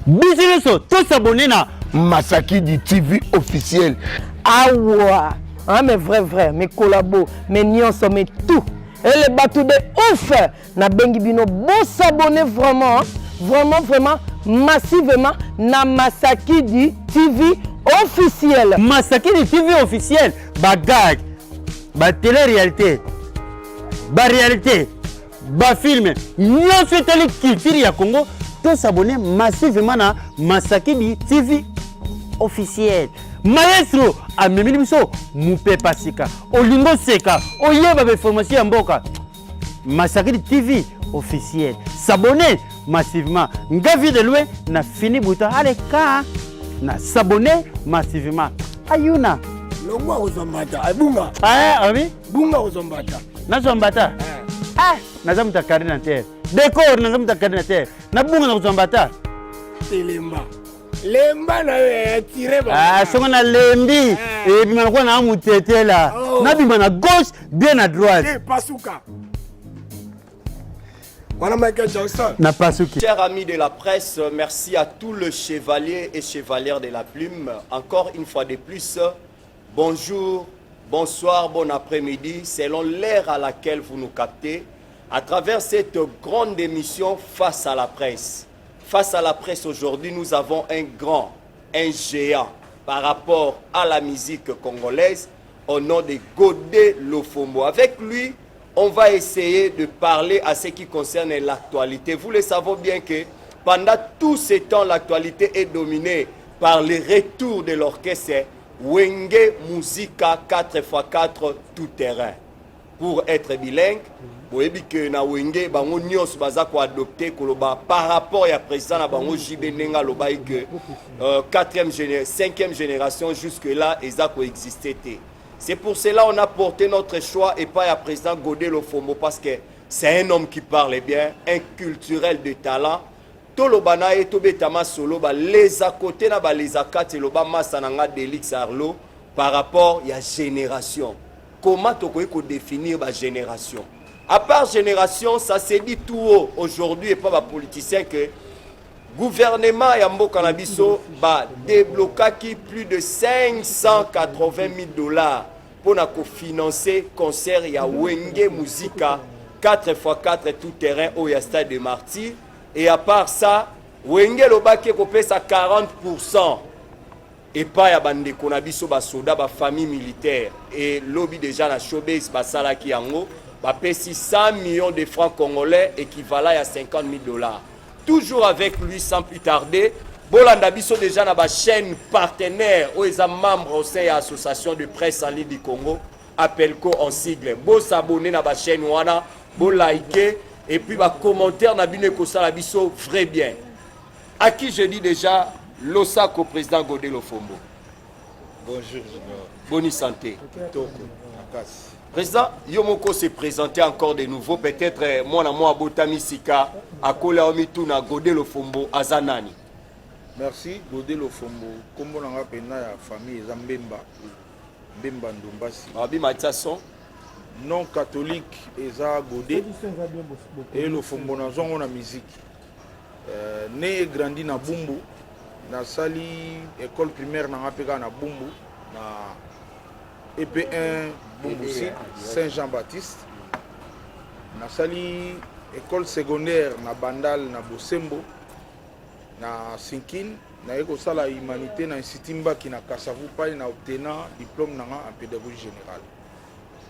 Business, tous s'abonner na Masaki du TV officiel. Ah ouais, ah, mais vrai, mes collabos, mes nyonso, mais tout. Et les bateaux de ouf. Na bengi bino, bon s'abonner vraiment, vraiment, massivement na Masaki du TV officiel. Masaki du TV officiel. Bagag, ba télé-réalité, ba réalité, ba film. Nyonso télé culture ya Congo. Tous s'abonner massivement na Masaki du TV officiel. Maestro amemili biso mupe pasika olingo seka oyeba be formation ya mboka. Masaki du TV officiel. S'abonner massivement. Ngavi de loin na fini buta aleka na s'abonner massivement. Ayuna Longwa ozombata abunga. Abi Bunga ozombata. Na zombata. Naza mutakari na terre. Décor naza mutakari na terre. Na bunga na zombata. Telemba. Lemba na tiré ba. Songo na lembi. Et bima kwa na mutete là. Na bima na gauche, bien à droite. Pasuka. Voilà Michael Jackson. Na pasuki. Chers amis de la presse, merci à tous les chevaliers et chevalières de la plume. Encore une fois de plus, bonjour, bonsoir, bon après-midi, selon l'heure à laquelle vous nous captez, à travers cette grande émission Face à la presse. Face à la presse aujourd'hui, nous avons un géant par rapport à la musique congolaise au nom de Godé Lofombo. Avec lui, on va essayer de parler à ce qui concerne l'actualité. Vous le savez bien que pendant tout ce temps, l'actualité est dominée par le retour de l'orchestre Wenge Musica 4x4 tout terrain. Pour être bilingue, vous savez que na Wenge bango nyos baza ko adopter koloba par rapport à président na bango JB Nenga lobai que 5e génération jusque là eza ko exister. C'est pour cela qu'on a porté notre choix et pas à président Godé Lofombo parce que c'est un homme qui parle bien, un culturel de talent. Tolobana et Tobetama Solo, les à côté, les à quatre, Massananga Delix Arlo par rapport à la génération. Comment tu peux définir la génération? À part génération, ça s'est dit tout haut aujourd'hui et pas les politiciens que le gouvernement Yambo Canabiso va débloquer plus de 580 000 $ pour financer le concert ya Wenge Musica 4x4 tout terrain au Stade de Martyrs. Et à part ça, Wenge Lobaki kopé ça 40%. Et pas ya bande konabiso ba soda ba famille militaire et lobby déjà na showbiz ba salaki yango ba pesi 100 millions de francs congolais équivalent à 50 000 $. Toujours avec lui sans plus tarder. Bolanda biso déjà na ba chaîne partenaire où ils sont membres au sein de l'association de presse en ligne du Congo, Appelco en sigle. Bo s'abonner na ba chaîne wana, bo liker et puis ba commentaire na bine ko sala biso vrai bien. À qui je dis déjà Losako président Godé Lofombo. Bonjour. Bonne santé. Président, Yomoko s'est présenté encore de nouveau. Peut-être moi, Botami Sika, à Kolaomitu, na Godé Lofombo, Azanani. Merci, Godé Lofombo. Comme on a appelé la famille Zambemba, Mbemba Ndombasi. Abi Mathiasson. Non catholique, Eza Godé. Et Lofombo, on a musique. Né et grandi na Bumbu. Na sali école primaire na Apega na Bumbu. Na EP1 Bumbu Saint-Jean-Baptiste. Na sali école secondaire na Bandal na Bosembo. Na Sinkin na eko sala humanité na Institut qui na Kasavu pa na obtenant diplôme na en pédagogie générale.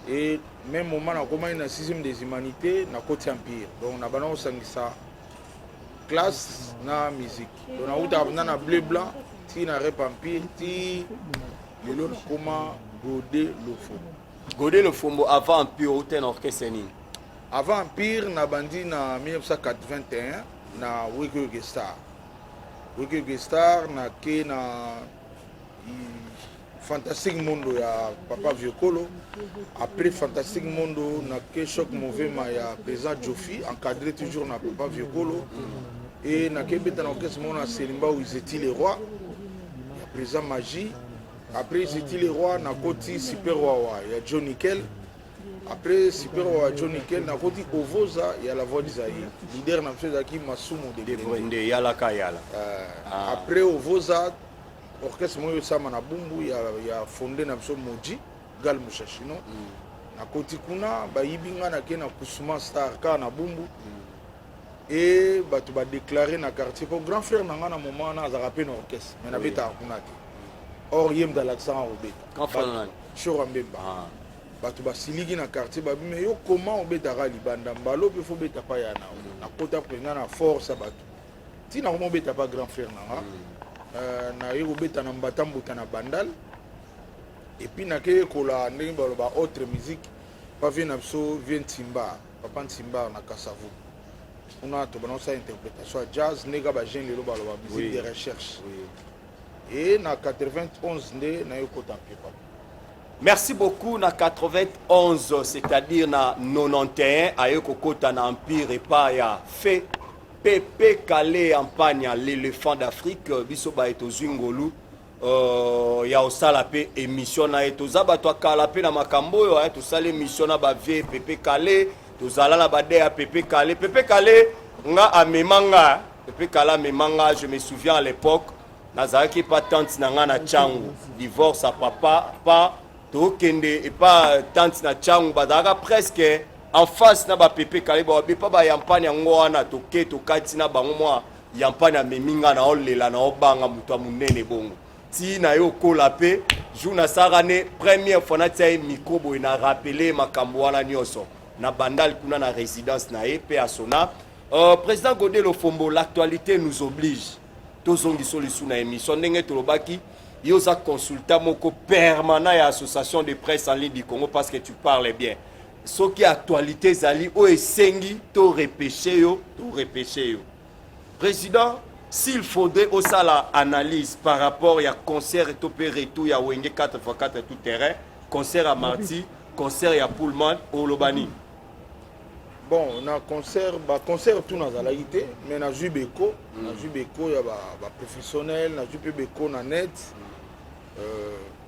Et même moment na comment na 6e des humanités na Côte Empire. Donc na bana osangisa classe na musique. Donc na uta na bleu blanc ti na rap empire ti lelo comment Godé Lofombo. Godé Lofombo avant Empire ou ten orchestre ni. Avant Empire na bandi na 1981 na Wege Star. Wege Star na ke na Fantastique Mondo ya Papa Vieux-Kolo. Après Fantastique Mondo, na ke Choc Mouvement ya président Jofi, encadré toujours na Papa Vieux-Kolo. Et na ke beta na orchestre mon na Selimba où ils étaient les rois. Ya président Magie. Après ils étaient les rois na koti Super Roi ya John Nickel. Après Super Roi John Nickel na koti Ovoza ya la voix d'Isaïe. Leader na monsieur Zaki Masumo de Brende yala kayala. Après Ovoza orchestre moyo sama na bumbu ya fondé na biso Moji Gal Mushashino na koti kuna bayibinga na ke na Kusuma Star ka na bumbu et batu ba déclarer na quartier pour grand frère na nga na moment na za rapper na orchestre mais na beta kuna te or yem dans l'accent obeta Grand frère na Chora Mbemba batu ba siligi na quartier ba mais yo comment obeta ra libanda mbalo pe fo beta pa ya na kota prenga na force batu ti na mo beta pa grand frère na nga na yobeta na mbatambuta na bandal et puis na ke kola ndenge ba autre musique pa vient na biso vient Timba papa Timba na Kasavu on a to banonsa interprétation jazz nega ba jeune lelo ba musique de recherche et na 91 nde na yokota pepa. Merci beaucoup na 91 c'est-à-dire na 91 ayoko kota na empire et pas ya fait Pépé Calé Ampagna, l'éléphant d'Afrique, biso ba eto zwingolu ya osala pe émission na eto zaba to kala pe na makambo yo to sala émission na ba vie Pépé Calé, to zala na ba de ya Pépé Calé. Pépé Calé nga amemanga, Pépé Calé memanga, je me souviens à l'époque, nazaki pas tante na nga na Tchangu, divorce à papa, pas to kende et pas tante na Tchangu, badaka presque en face na ba Pépé Calé ba pas ba yampanya ngwana to ke to kati na bango mwa yampanya meminga na olela na obanga muto munene bongo ti na yo kola pe jouna sarane première fois na tsaye micro bo na rappeler makambo wana nyoso na bandal kuna na résidence na e pe asona président Godé Lofombo, l'actualité nous oblige tozongi solution na émission ndenge to lobaki yo za consultant moko permanent ya association de presse en ligne du Congo parce que tu parles bien. Ce qui est actualité zali o esengi to repêcher yo. Président, s'il faudrait aussi la analyse par rapport à concert et opéré tout ya wenge 4x4 tout terrain, concert à Marty, concert à Pullman au Lobani. Bon, on a concert tout na zalaïté, mais na jubeko, ya ba professionnel, na jubeko na net.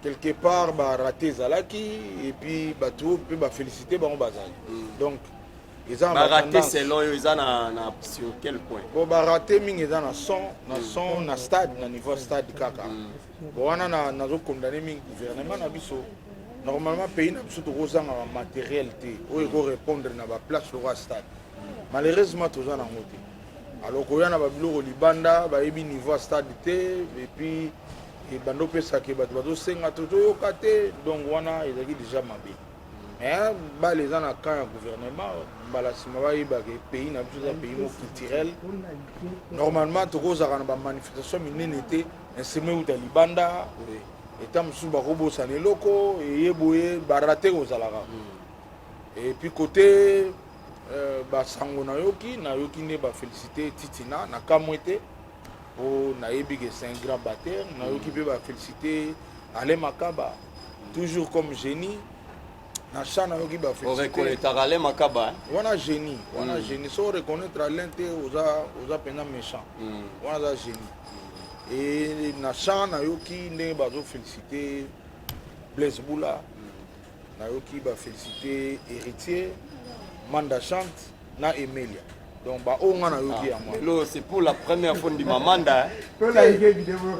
Quelque part raté Zalaki et puis tout peut féliciter Bazali. Donc ils ont raté selon eux ils ont sur quel point. Bon raté ming ils ont son na stade na niveau stade kaka. Bon on a condamné ming gouvernement na biso. Normalement pays na biso to kozanga matériel te o eko répondre na ba place le stade. Malheureusement tous en moté. Alors ko yana ba biloko libanda ba ebi niveau stade te et puis et bando pesa ke bato bato senga toto yokate donc wana ezaki déjà mabe mais ba les gens na camp gouvernement bala sima ba yeba ke pays na biso pays mo culturel normalement to kozaka na ba manifestation minene te nseme uta libanda eta musu ba robo sane loko et yeboye barate kozalaka et puis côté ba sango na yoki ne ba féliciter Titina na kamwete. Oh, c'est un grand batteur. Nous va féliciter Alain Makaba, toujours comme génie. On reconnaître Alain Makaba. On a génie. Si on reconnaît Alain, on a peine méchant. On a génie. Et Nachan, on va féliciter Blaise Boula. On va féliciter Héritier, Manda Chante, na Emilia. Donc c'est pour la première fois de Manda.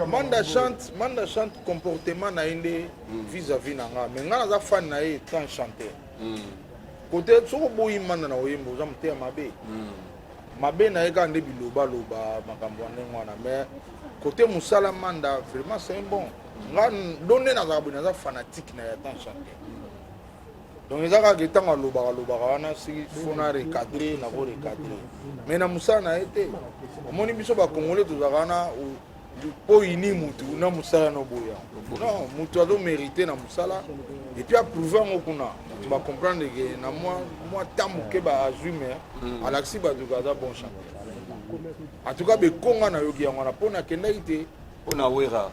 Manda chante comportement na inde vis-à-vis nanga mais nga za fan na e tant chanteur. Côté soko boyi manda na oyembo za mte mabe na eka nde biloba makambo wana mais côté musala manda vraiment c'est bon. Nga donné na za fanatique na ya tant chanteur. Donc ils ont dit que loba si faut recadrer na recadrer mais na musana été omoni biso ba congolais tozakana po ini mutu na musala no boya non mutu ado mériter na musala et puis approuver ngokuna tu vas comprendre que na moi tamuke ba azume alaxi ba dugaza bon chanteur en tout cas be konga na yogi ngwana pona kenda ite pona wera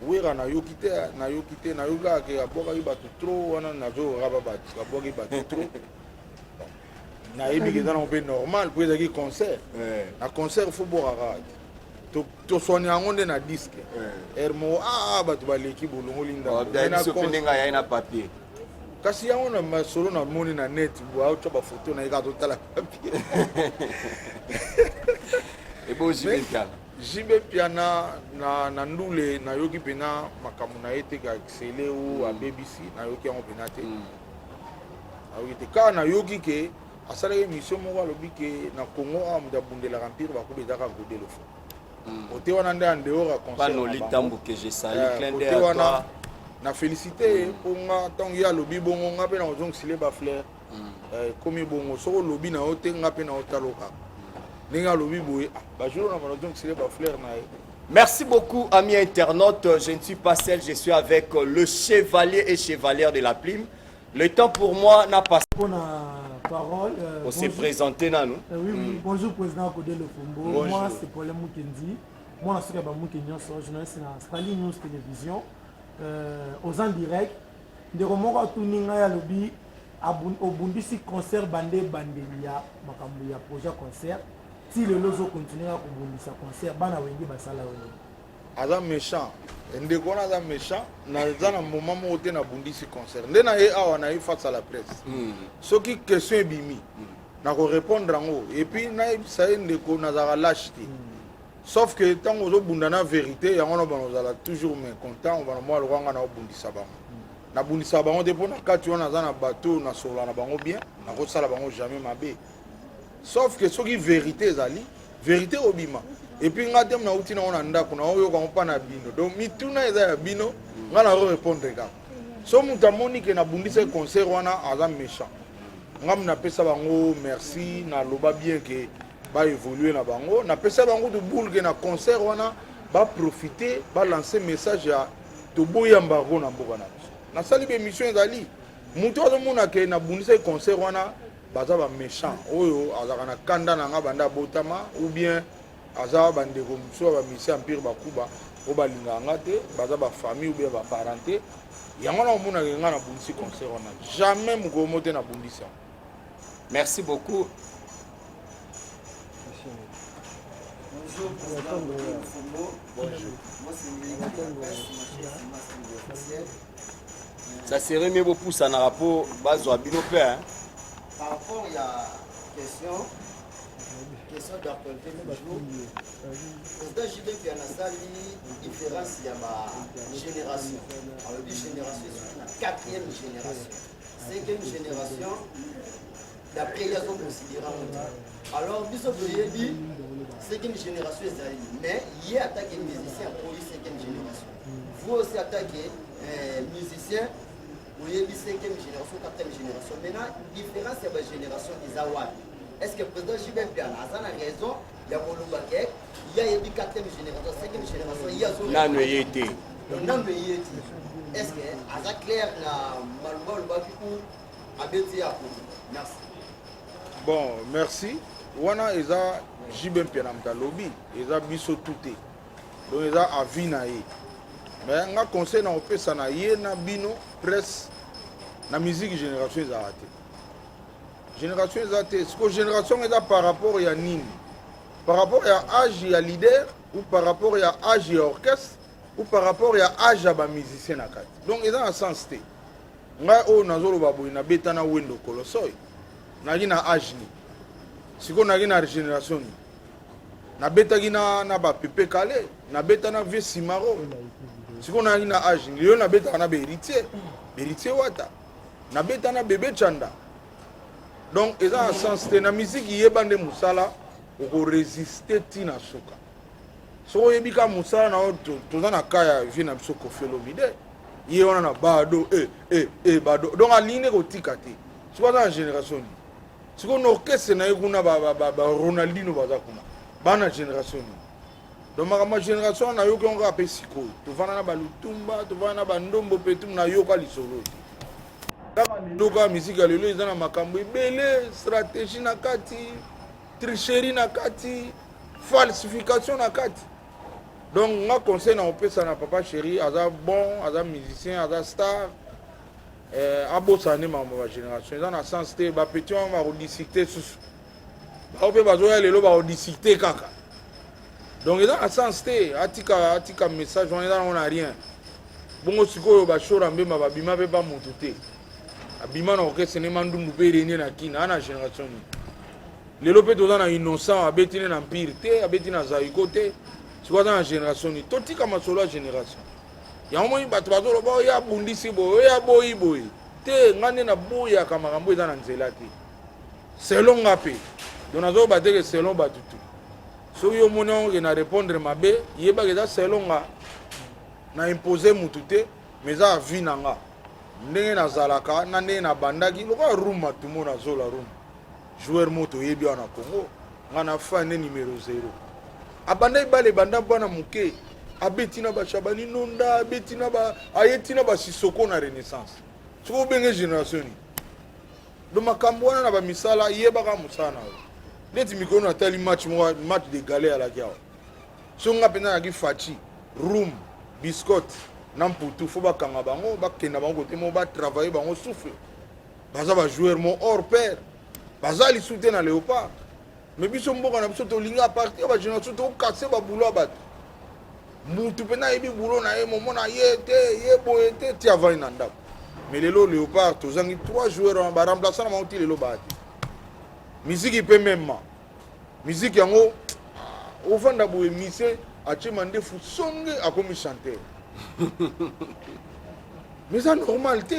wera nayoki te nayokaki abwakaki bato trop wana nazoraba bato abwaki bato trop nayebi eza nango mpe normal po ezalaki concert na concert fo bwakaka toswani yango nde na diske ere moko bato baleki bolongoli ndenge yai na papier kasi yango na masolo namoni na net aotya bafoto na ye kaka totala papier ebo jibe jibe piana na ndule nayoki mpena makambo na ye te ka excele o abebisi nayoki yango mpena te nayoki te kaka nayoki ke asalaki émission moko alobi ke na congo awa moto abundelaka mpire bakuba ezaka godelo fo ote wana nde en dehors ya concert wana na félicité mpo nga ntango ye alobi bongo nga mpe na ozongisile bafleur komi bongo soki olobi na yo te nga mpe na otaloka ndenge alobi boye bajour na ozongisile bafleur na ye. Merci beaucoup, amis internautes. Je ne suis pas seul, je suis avec le chevalier et chevalière de la plume. Le temps pour moi n'a pas... Parole. On s'est présenté là, nous. Oui, bonjour, président Kodé Le Fombo. Moi, c'est Paul Moukendi. Moi, je suis journaliste à Stali News Télévision. Aux en direct. De Romoka Tuninga ya Lobi, au Bundisi concert bandé ya makambu ya projet concert. Si le lozo continue à Bundisa concert, bana wengi basala wengi. Aza méchant. Ndeko na aza méchant. Naza na moment mo te na Bundisi concert. Nde na ye awa na ye face à la presse. Soki question ebimi. Na ko répondre ngo. Et puis na ça ndeko na za lâche te. Sauf que tant ozo bunda na vérité, yango na banozala toujours mécontent, on va moi le ranga na Bundisa bango. Na Bundisa bango de pona kati wana za na bateau na sola na bango bien, na ko sala bango jamais mabe. Sauf que soki vérité ezali, vérité obima. Et puis nga dem na uti na ona ndako na oyo ko pa na bino. Donc mituna eza ya bino, nga na répondre ka. So muta monique na Bundisa concert wana aza méchant. Nga mna pesa bango merci na loba bien que ba évoluer na bango na pesa bango de boule que na concert wana ba profiter ba lancer message ya to boya mbango na mboka na sali be mission ezali mutu azomona ke na Bundisa concert wana baza ba méchant oyo azaka na kanda na nga banda botama ou bien aza bandeko mso ba mission empire bakuba o balinga nga te baza ba famille ou bien ba parenté yango na mona ke nga na Bundisa concert wana jamais muko mote na Bundisa. Merci beaucoup. Bonjour, président Fombo. Bonjour. Moi, c'est ça serait mieux pour ça dans rapport base à Bino Père. Par rapport à la question d'actualité toujours, président JB qui a une différence il y a ma génération. Alors, une génération, c'est la 4e génération. 5e génération, d'après il y a qu'on considère. Alors, bisous de dit 5e génération, mais il y a attaqué musicien pour la 5e génération. Vous aussi attaquez musicien pour la 5e génération, 4e génération. Maintenant, la différence c'est la génération Isawa. Est-ce que le président JB a raison? Il y a mon Loubakek, il y a une 4e génération, 5e génération, il y a non, été. Est-ce que c'est clair na Malba Loubaki ou Abeti Akou? Merci. Bon, merci. Wana eza JB Piana Mtalobi, eza biso touté. Donc eza avis na ye. Mais nga conseil na opesa na ye na bino presse na musique génération eza raté. Génération eza raté. Ce que génération eza par rapport ya nini? Par rapport à âge ya leader ou par rapport à âge ya orchestre ou par rapport à âge ya ba musicien na kati. Donc eza en sens te. Nga o nazolo baboy na beta na wendo kolosoy. Na gi na âge ni. Siko na gi na génération ni. Na beta gi na ba pepe kale, na beta na vie simaro. Siko na gi na âge ni. Yo na beta na be héritier. Héritier wata. Na beta na bébé chanda. Donc eza en sens te na musique yebande musala oko résister tina soka. So yebika musala na toza na kaya vie na biso kofelo mide. Ye wana na bado bado. Donc aline ko tikate. Siko na génération ni. Si on orchestre na yekuna ba Ronaldinho baza kuna bana génération ni donc ma génération na yoka on rappelle siko to vana na balutumba to vana ba ndombo petum na yoka lisolo kama ndoka musique ya lelo ezana makambo ebele stratégie na kati tricherie na kati falsification na kati Donc, moi, conseil, on peut ça na papa chéri, aza bon, aza musicien, aza star. Abo sané ma génération. Dans le sens que bah petit on va rediscuter sous. Bah on peut pas jouer les lots va rediscuter kaka. Donc dans le sens que atika message on a rien. Bon aussi ko ba show rambe ma bima pe pas montuté. Abima na orchestre ne mandu mpe renie na kina na génération ni. Les lots peut dans innocent abetine na empire te abetine na zaiko te. Tu vois dans la génération ni totika ma solo génération. Ya omoni bato bazolo ba ya bundisi bo ya boyi boyi te ngane na boya kamakambo eza na nzela te selon ngape donazo bateke selon batutu so yo mona na répondre mabe yeba eza selon nga na imposer mutu te mais za vie nanga ndenge na zalaka na ndenge na bandaki loka room tumo na zola room joueur moto yebi na Congo ngana fa ne numéro 0 abandai bale banda bana muke abetina ba Shabani Nonda abetina ba ayetina ba Sisoko na Renaissance soko benge génération ni do makambo wana na ba misala yeba ka musana leti mikono atali match de galé à la guerre so nga pena ya gifachi room biscuit na mputu fo ba kanga bango ba kenda bango te mo ba travailler bango souffle baza ba joueur mon hors pair baza li soutien na Léopard mais biso mboka na biso to linga partir ba génération to casser ba boulot ba mutu pena yebi boulot na ye momo na ye boye te ti avant na ndako mais lelo Léopard tozangi 3 joueurs ba remplaçant na mauti lelo ba musique peut même musique yango ofanda boye mise ache mande fu songe akomi chanteur mais ça normal te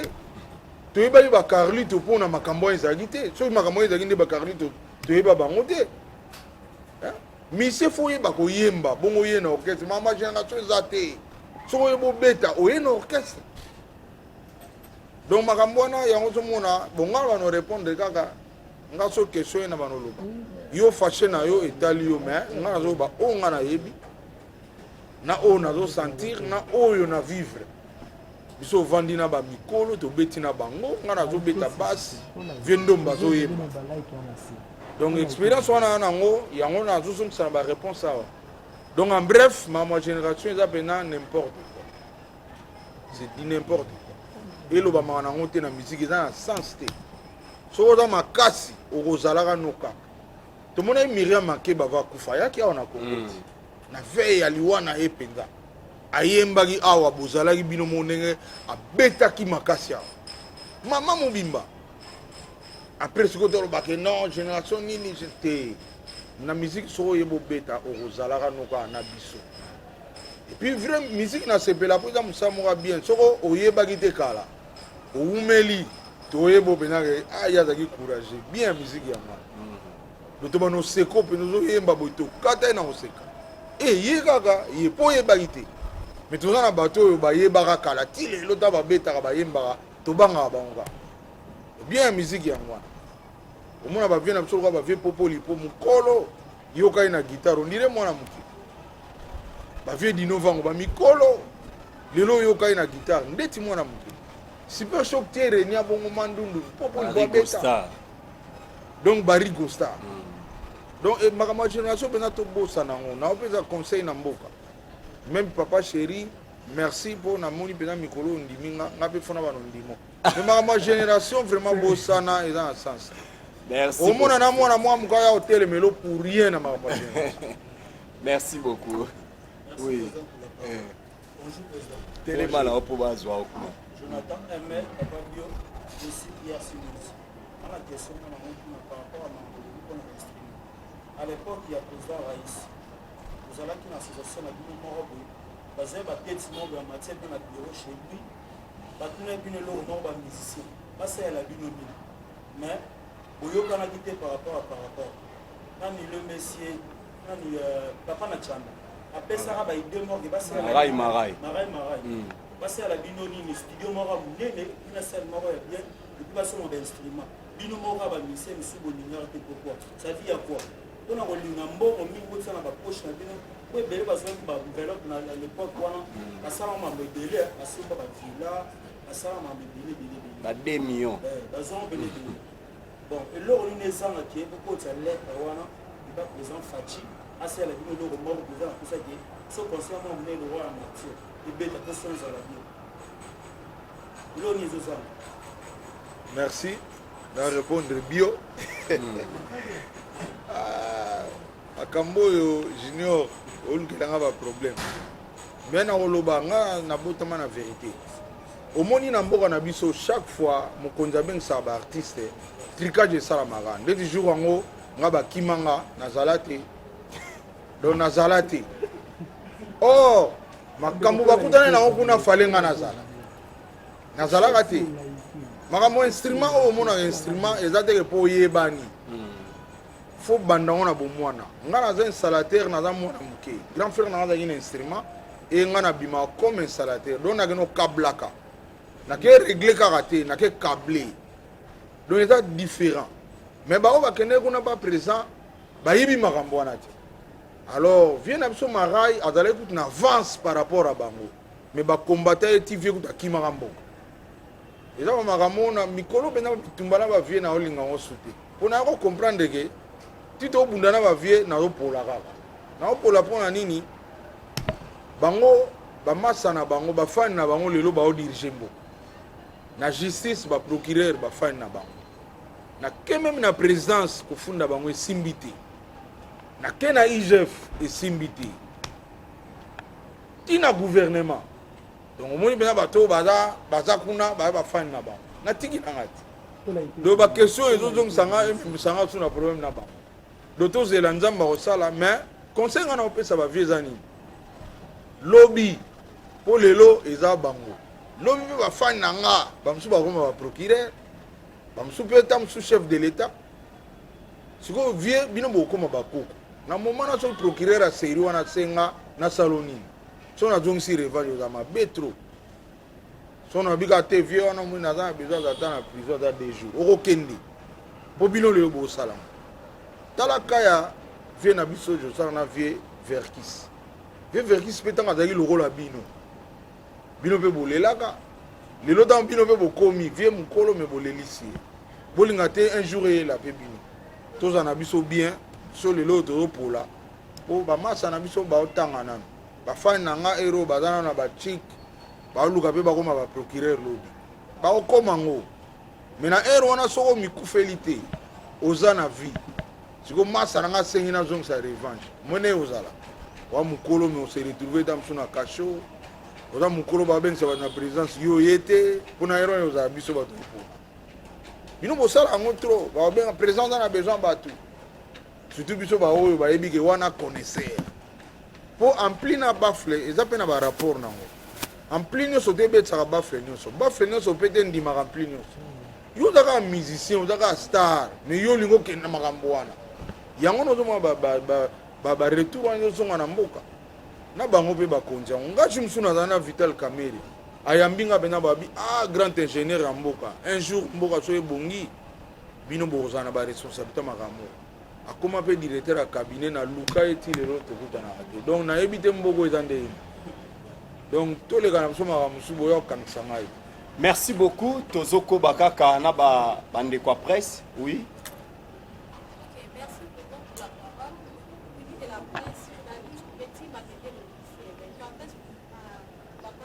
to yeba ba Carlito pona makambo ezagi te so makambo ezagi nde ba Carlito to yeba bango te mise fo yeba ko yemba bongo ye na orchestre mama génération ezate so yebo beta o ye na orchestre donc makambo na yango to mona bonga ba no répondre kaka nga so question na banoloba yo fâché na yo etali yo mais nga zo ba o nga na yebi na o na zo sentir na oyo na vivre biso vandi na ba mikolo to beti na bango nga na zo beta basi viendo mbazo yeba donc expérience wana nango yango na zo so na ba réponse ça donc en bref ma génération ça pena n'importe quoi c'est dit n'importe quoi et lo ba mana ngote na musique ça sens te so za makasi okozalaka noka tomona Miriam Makeba va kufa yaki awa na Congo na veille ya liwa na ye penza ayembaki awa bozalaki bino monenge abetaki makasi awa mama mobimba après ce que tolobake non génération nini te na musique so yebo beta okozalaka noka na biso et puis vrai musique na sepela po za musamoka bien soko oyebaki te kala oumeli toyebo penake ayazaki courage bien musique yanga lotoba no seko pe no yemba boto kata na oseka ye kaka ye po yebaki te mais toza na bato oyo bayebaka kala ti lelo ta babetaka bayembaka tobangaka bango bien musique yango omona bavie na biso lokola bavie popoli po mokolo yokai na guitare ondire mwana moke bavie dinovango bamikolo lelo yokai na guitare ndeti mwana moke super choc terre ni abongo mandundu popoli babeta donc Barigo Star donc ma génération pena to bossa nango na opeza conseil na mboka même papa chéri merci pour na moni pena mikolo ndiminga ngape fona bano ndimo mais ma génération vraiment bossa na et dans sens merci au monde na mwana moi mukaya hotel melo pour rien na ma génération merci beaucoup oui téléma la pour bazwa okuma Jonathan Emel Ababio aussi Pierre Simonzi on a question par rapport à à l'époque, il y a président Raïs. Vous allez qui dans ces associations à Bino Morobo, parce que peut-être en matière de la bureau chez lui, parce que nous avons le nom de musicien. Parce que la Bino mais vous avez quitté par rapport. Quand le messier, quand papa na chamba, après ça, il y a 2 morts qui passent à la Marai. Parce que la Bino ni studio Mora, il y a seul Mora bien, et puis passer mon instrument. Bino Mora va misser, mais si vous n'ignorez pourquoi. Ça dit à quoi? On a eu un bon milieu de la poche. Oui, mais parce que à l'époque, à ça, on m'a délai, à ce moment là, à ça, on m'a délai. 2 millions. Bon, et là, on est qui est beaucoup de lettres, il va présent Fachi, asala bino eloko moko mpenza napesaki so conscient mwa monene roi ya nature ebeta mpo so ezala bien eloni ezozala. Merci de répondre bio. Akambo yo junior olukelanga ba problème. Mais na oloba nga na botama na vérité. Omoni na mboka na biso chaque fois mokonzi abengisa ba artiste tricage sala magana. Ndeti jour yango nga bakimanga nazala te. Donc nazala te. Oh makambo bakutana na kuna falenga nazala kate. Makambo instrument o mona instrument ezate po yebani. Faut bandango na bomwana. Nga naza installateur naza mwana muke. Grand frère naza un instrument et nga na bima comme installateur. Donc na geno kablaka. Na ke régler karaté, na ke câbler. Donc c'est différent. Mais ba o ba kene kuna pas présent, ba yibi makambo wana te. Alors, vient absolument marai, azale toute une avance par rapport à bango. Mais ba combattre et tivie kuta kimarambo. Et ça makambo na mikolo bena tumbala ba vie na olinga on souté. Pour na ko comprendre que tito bundana ba vie na opola kaka. Na opola pona nini? Bango ba massa na bango ba fan na bango lelo ba o diriger mbo. Na justice ba procureur ba fan na bango. Na ke même na présidence ko funda bango simbité. Na ke na IGF et simbité. Tina gouvernement. Donc au moins bena bato baza kuna ba fan na bango. Na tiki na ngati. Do ba question ezo sanga sanga suna problème na bango. Doto zelanzamba osala mais conseil ngana opesa ba vieux ani. Lobby pour lelo eza bango. Lobby ba fan na nga ba msu ba koma ba procureur. Ba msu peta msu chef de l'état. Siko vieux bino bo koma ba koko. Na moment na so procureur a seri wana senga na saloni. So na zong si revali za ma betro. So na bika te vieux wana mu na za besoin d'attendre na prison za 2 jours. Oko kende. Po bino le bo salam. Tala kaya vieux na biso jo sa na vieux verkis. Vieux verkis petanga zaki loko la bino. Bino pe bolelaka. Lelo dans bino pe bokomi vieux mukolo me bolelisi. Bolinga te un jour et la pe bino. Tous en abiso bien sur le lot de pola. Po ba masa na biso ba otanga nanu. Ba fan na nga ero bazana na ba chic. Ba luka pe ba koma ba procureur lobby. Ba okoma ngo. Mena ero wana soko mikufelite. Ozana vie. Siko masa na nga sengi na zong sa revanche. Mone ozala. Wa mukolo me on se retrouver dans suna kacho. Oza mukolo ba bengi sa na présidence yo yete. Pona ero oza biso ba tupo. Bino bosala ngo trop. Ba benga président na besoin batu. Surtout biso ba oyo ba yebi ke wana connaisseur. Po ampli na bafle eza pe na ba rapport nango. Ampli nyo so tebe tsaka bafle nyo so. Bafle nyo so pete ndima ampli nyo so. Yo zaka musicien, yo zaka star, mais yo lingo ke na makambo wana. Yango no zo ba retour wana zo na mboka. Na bango pe ba konja. Ngachi msuna zana Vital Kamere. Ayambinga bena babi grand ingénieur ya mboka. Un jour mboka so ebongi bino bozana ba responsabilité makambo. Akoma pe directeur à cabinet na luka eti lelo tokuta na ate. Donc na ebite mboko ezande. Donc tous les gars msoma msubo yo kanisa ngai. Merci beaucoup Tozoko Bakaka na ba bande kwa presse. Oui. OK, merci beaucoup pour la parole. Vous dites de la presse journaliste petit matériel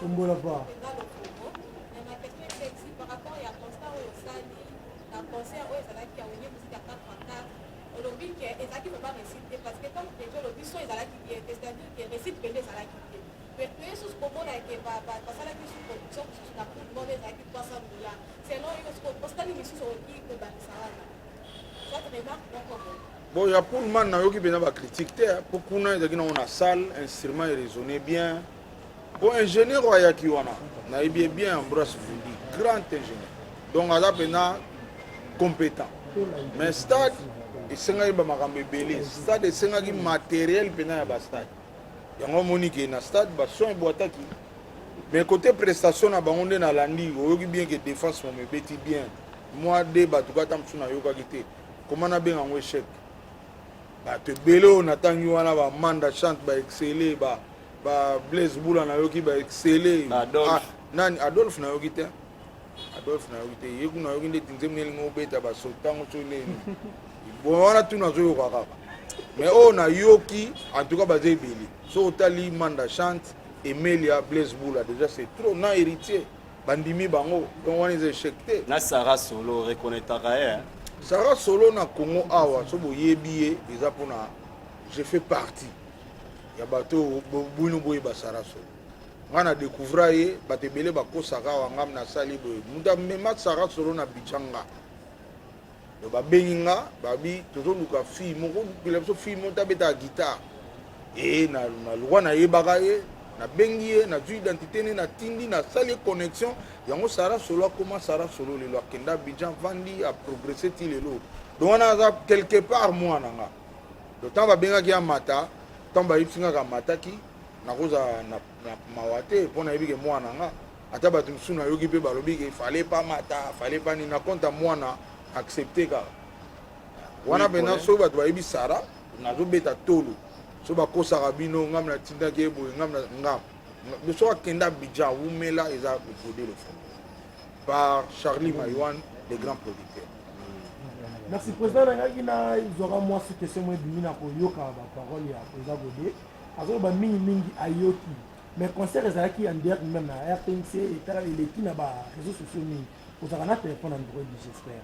Tombola pas. Mais ma question est ici par rapport à constat au sali, la concert où ça qui a eu musique à 4x4. Aujourd'hui que ezaki ne pas réciter parce que comme déjà le biso ezalaki bien, c'est-à-dire que récite pende ezalaki bien. Mais puis sous komona ke ba basala ki sous production sous na pour mona ezalaki 300 dollars. Sinon il faut postali misusu oki ko banisa wana. Ça te remarque non comment. Bon, il y a pour le man qui vient à critiquer. Pour qu'on ait une salle, instrument raisonné bien. Bon, ingénieur qui a bien Ambroise Vundi, grand ingénieur. Donc, on a compétent. Mais stade, c'est un stade, c'est un matériel qui est stade. Il y a un monique qui est stade, son et boîte qui. Mais côté prestation, on est dans l'andi, on a bien que défense, on me bêtit bien. Moi, des batouka tam suna yoka kité. Comment on a bien un échec? Bah te bello natangi wana ba manda chante ba exceller ba Blaise Boula na yoki ba exceller. Nani Adolphe na yoki te. Adolphe na yoki te. Yeku na yoki nde tinzemne lingo beta ba sotango chole. Bon wana tu na zo yoka kaka. mais on a yoki en tout cas basé Billy so tali manda chante Emilia Blaise Boula déjà c'est trop na héritier bandimi bango donc on est éjecté na Sarah Solo reconnaître hein Sarah Solo na Congo awa so boyebi eza pona je fais partie ya bato bounou boye ba Sarah Solo ngana découvrir ye batebele bako Sarah wangam na sali boye muta mema Sarah Solo na bichanga do babenginga babi tozo luka fille moko bilemso fille monta beta guitare et na loi na yebaka ye na bengi ye na ju identité ne na tindi na sali connexion yango Sarah Solo comment Sarah Solo le akenda Abidjan vandi a progressé ti lelo donc on a quelque part moi nanga le temps va benga ki amata temps ba yipsinga ka mataki na koza na mawate pona yebike moi nanga ata batu suna yoki pe balobi ke fallait pas mata fallait pas ni na compte moi na accepter ka wana bena so batu ba yebi Sarah na zo beta tolo so ba kosa rabino ngam na tinda ke boy ngam na ngam le so akenda Abidjan umela eza le le fond par Charlie Maïwan les grands producteurs. Merci président nangaki na izora moi cette question moi bimi na koyoka ba parole ya président Godé azo ba mingi ayoki mais concert ezalaki en direct même na RTNC et tara eleki na ba réseaux sociaux ni ozaka na téléphone Android j'espère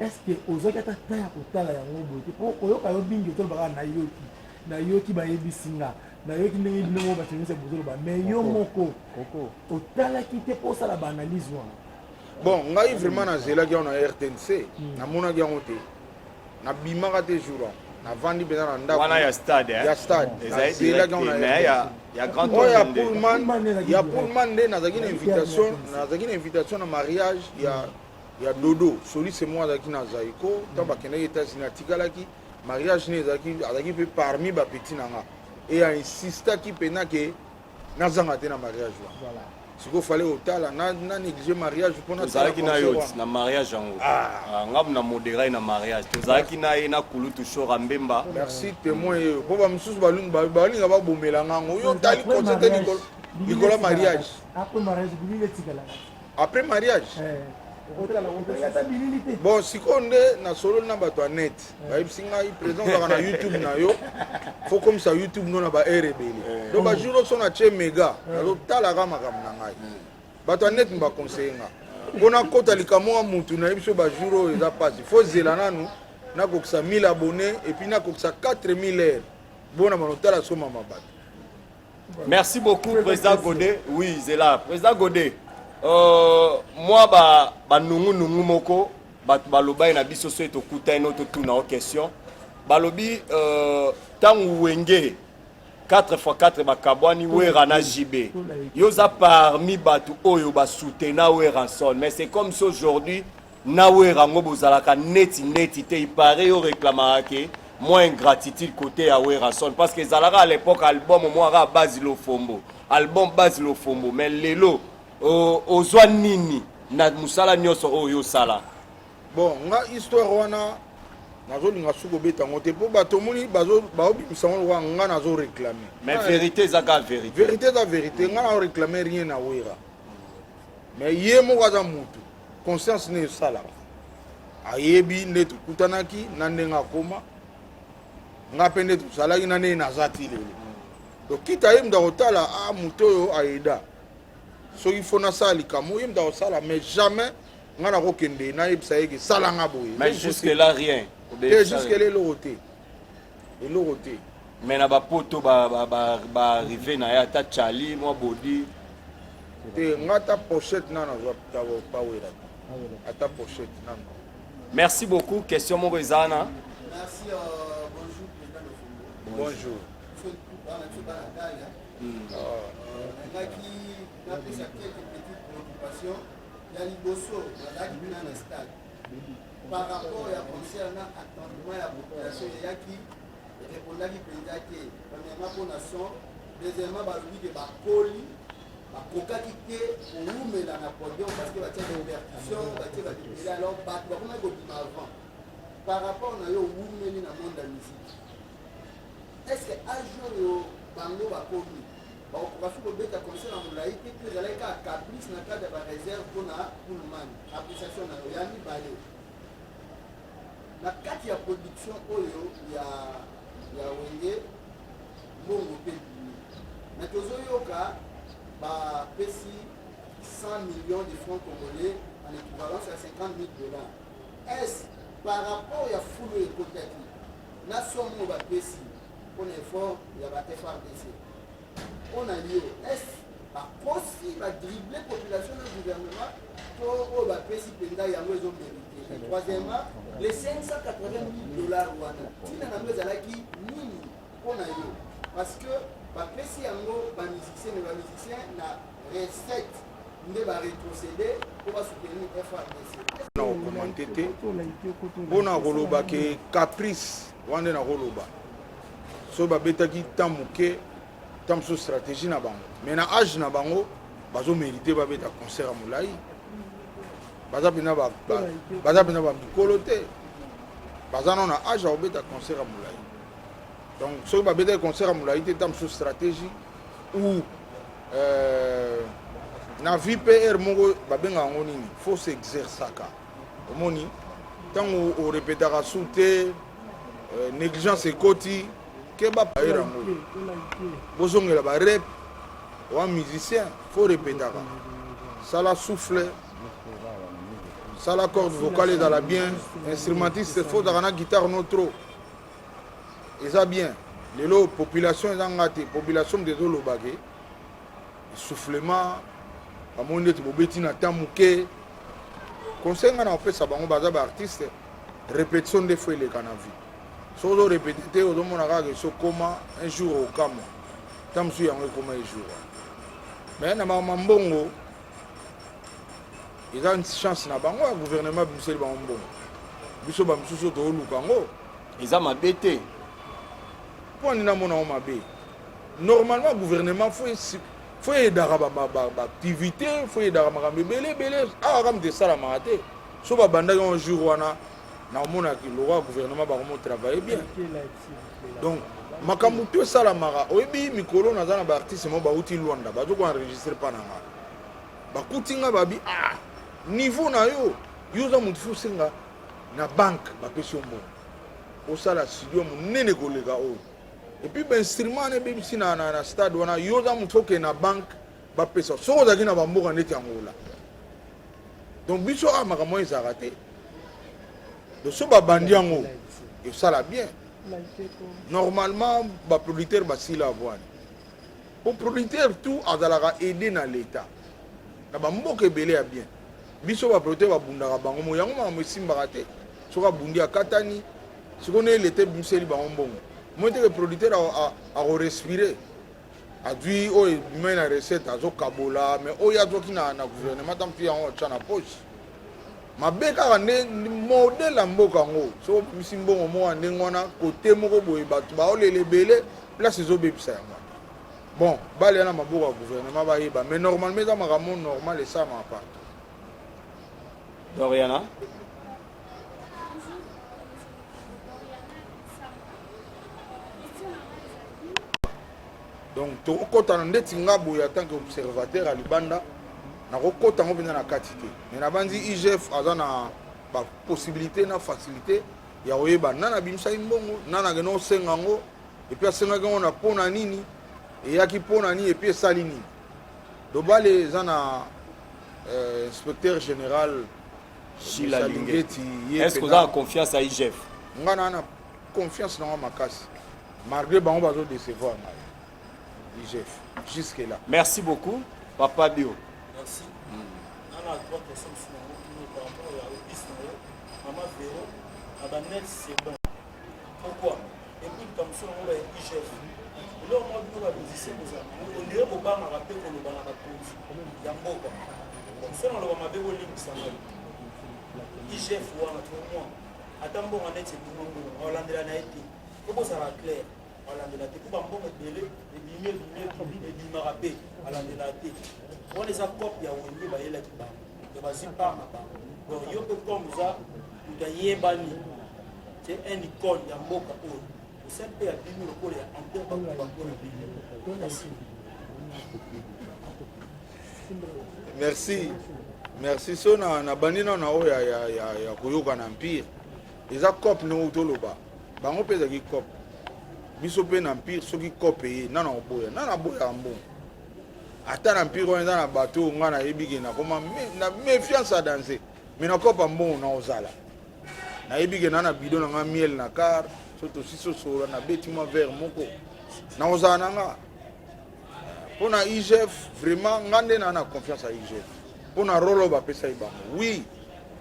est-ce que ozaki ata taya kotala yango boye po koyoka yo bingi to baka na yoki ba yebisinga na yoki ndenge bino ba tenise bozolo ba mais yo moko otalaki te po sala ba analyse wana. Bon, ngai vraiment na zela ki on a RTNC na mona ki on te na bimaka te jour na vandi bena na ndako wana ya stade ya stade zela ki on a mais ya grand tour ya Pullman de na zaki na invitation na mariage ya Dodo soli c'est moi zaki na Zaiko tant ba kena États-Unis tikalaki mariage ne zaki pe parmi ba petit nanga et a insista ki pena ke na zanga te na mariage voilà. Si vous fallait au tal, na négliger mariage pour na tozalaki na yo na mariage yango ngam na modérer na mariage tozalaki na ye na kulutu shora mbemba merci témoin po ba msusu balinga ba bomela ngango yo tali concert Nicolas mariage après mariage bon sikonde na solo na bato net bayibisinga président kaka na YouTube na yo faut comme ça YouTube no na ba rebeli donc ba jour so na che mega alo tala ka makambo na ngai bato net mba conseiller ngona kota likamo mutu na biso ba jour eza passe faut zela nanu na koksa 1000 abonnés et puis na koksa 4000 heures bona manotala soma mabato. Merci beaucoup président Godé. Oui c'est là président Godé. Moi ba nungu moko baloba na biso so etokuta inoto tuna o question balobi tangu wenge 4x4 bakabwani wera na JB yoza parmi batu oyo ba soutenir wera son mais c'est comme ça aujourd'hui na wera ngo bozalaka neti te il paraît au réclamaka moins ingratitude côté à wera son parce que zalaka à l'époque album moi ra Basilo Fombo album Basilo Fombo mais lelo ozwa nini na musala nyonso oyo sala bon nga histoire wana nazolinga suko beta ngote po bato moni baobimisa ngo nga nazo réclamer mais vérité zaka vérité nga na réclamer rien na wera mais ye moko aza mutu conscience ne sala ayebi nde tukutanaki na ndenga akoma nga mpe nde tusalaki na nde nazati lelo donc kita ye mda kotala mutu oyo ayeda soki fona sala likamo ye mda kosala mais jamais nga na kokende nayebisa ye ke salanga boye mais jusque là rien jusque là eloko te mais na bapoto arrivé na ye ata Charlie mwa bodi te nga ata pochette nana pawera ata pochette nana. Merci beaucoup. Question moko ezana. Merci, bonjour président de Fombo. Bonjour. Quelques petites préoccupations. Il y a l'Ibosso, la stade. Par rapport à concernant attendement la population, il y a qui répondent à qui premièrement pour nation, deuxièmement, il y a Bakoli, Bakokakite, ou mais dans la podium parce que il y a des versions, il y a alors comment il y a avant. Par rapport à yo ou mais dans le monde de la musique. Est-ce que un jour Bango Bakoli on va faire le concert en laïque que vous allez à caprice dans le cadre de la réserve pour le man appréciation dans le Yami Balé. La 4 il y a production il y a ya wenge mbongo mpe bimi me tozoyoka bapesi 100 millions de francs congolais en équivalence à 50 000 dollars. Est-ce par rapport à foule ekotaki na somo bapesi pour l'effort ya ba FRDC on a lieu est bakosi badribler population du gouvernement pour bapesi mpenza yango ezomérite. Troisièmement, les 580 000 dollars wana tina nango ezalaki nini mpona yo parce que bapesi yango bamusicien na recette nde baretrocédé po basoutenir FRDC na okomante te mpona koloba ke caprice wana na koloba so babetaki ntan moke ntan mosusu stratégie na bango mais na age na bango bazomérite babeta concert ya molai baza mpena bamikolo te baza nano na age ya kobeta concert ya molai donc soki babetaki concert ya molai te ntan mosusu stratégie ou na vie pr moko babengaka yango nini fo se exerçaka omoni ntango orepetaka su te négligence ekoti ke bapayer yango bozongela barep wa musicien fo repetaka sala souffle sala corde vocale ezala bien instrumentiste fo zaka na guitare no trop eza bien lelo population ezanga te population mde ezolobake soufflement bamoni neti bobeti na ntan moke conseil nga na kopesa bango baza baartiste répétition nde fo eleka na vie soki ozorepete te ozomona kaka eso koma un jour okamwa ntan mosusu yango ekoma ejour mais na bakoma mbongo eza chance na bango ya gouvernement bimiseli bango mbongo biso bamisusu tooluka yango eza mabe te mpo ani namona yango mabe normalement gouvernement fo eyedaka baactivité fo eyedaka makambo ebele awa kamte esalamaka te so babandaki un jour wana naomonaki lokwa gouvernement bakomo travaille bien donc makambo to esalamaka oyebi mikolo naza na baartiste mo bauti lwanda bazokoenregistre mpa nanga bakutinga babi niveau na yo oza motu fo osenga na banke bapesi yo mbongo osala studio monene koleka oyo epuis bainstrument wana ebebisi na stade wana yo oza motu okende na banke bapesa soki ozalaki na bamboka ndeti yangola donc biso makambo oyo ezalaka te donc so babandi yango esala bien normalement baproducteur basila avwani po producteur tout azalaka aide na l'état na bamboka ebele ya bien biso baproducteur babundaka bango mo yango makambo esimbaka te soki abundi akatani sikoyo na leta ebimiseli bango mbongo moi teke producteur akorespire adwi oyo ebimai na recette azokabola mais oyo azwaki na gouvernement tampi yango atya na poche mabe kaka nde modele ya mboka yango soki obimisi mbongo moko ya ndenge wana kote moko boye bato baolela ebele place ezobebisa yango bon balia na maboko ya gouvernement bayeba mais normalement eza makambo normal esalamaka partout. Doriana donc tokokɔta na ndeti nga boye en tant que observateur ya libanda nakokɔta yango mpenza na kati te mais nabandi igf aza na bapossibilité na facilité ya koyeba nani abimisaki mbongo nani akende osenga yango epuis asengaki yango na mpo na nini eyaki mpo na nini epuis esali nini dobale eza na inspecteur général Chila Lingeti. Est-ce que vous avez confiance à IGF? Nga na confiance dans makasi. Malgré bango bazo décevoir IGF jusque là. Merci beaucoup Papa Bio. Merci. On a trois questions par rapport à l'obis. Maman Véro, Abanel c'est bon. Pourquoi? Écoute comme ça on va IGF. Là on va dire aux musiciens on dirait au bar on rappelle qu'on va la pause. Yamboka. Ça on va m'avoir link ça. IGF wana tomo atambo nganeti mbongo olandela na eti kobo sala clair olandela te kuba mbongo dele ebimie marape olandela te on les a copie ya wonye ba yela kiba de basi pa maba donc yo pe comme ça utayebani c'est un icône ya mboka o sempre ya bimi lokole ya encore ba merci. Merci so na bandi na oyo ya koyoka na empire eza cop no toloba bango peza ki cop biso pe na empire soki kopeye nana oboya nana boya mbongo ata na empire oyo eza na bato nga na yebi ke nakoma na méfiance à danser mais nakopa mbongo na ozala nayebi ke nana bido na nga miel na car so tosisosola na beti mwa verre moko na ozala na nga mpo na IGF vraiment nga nde na confiance à IGF mpo na rolo bapesa ye bango oui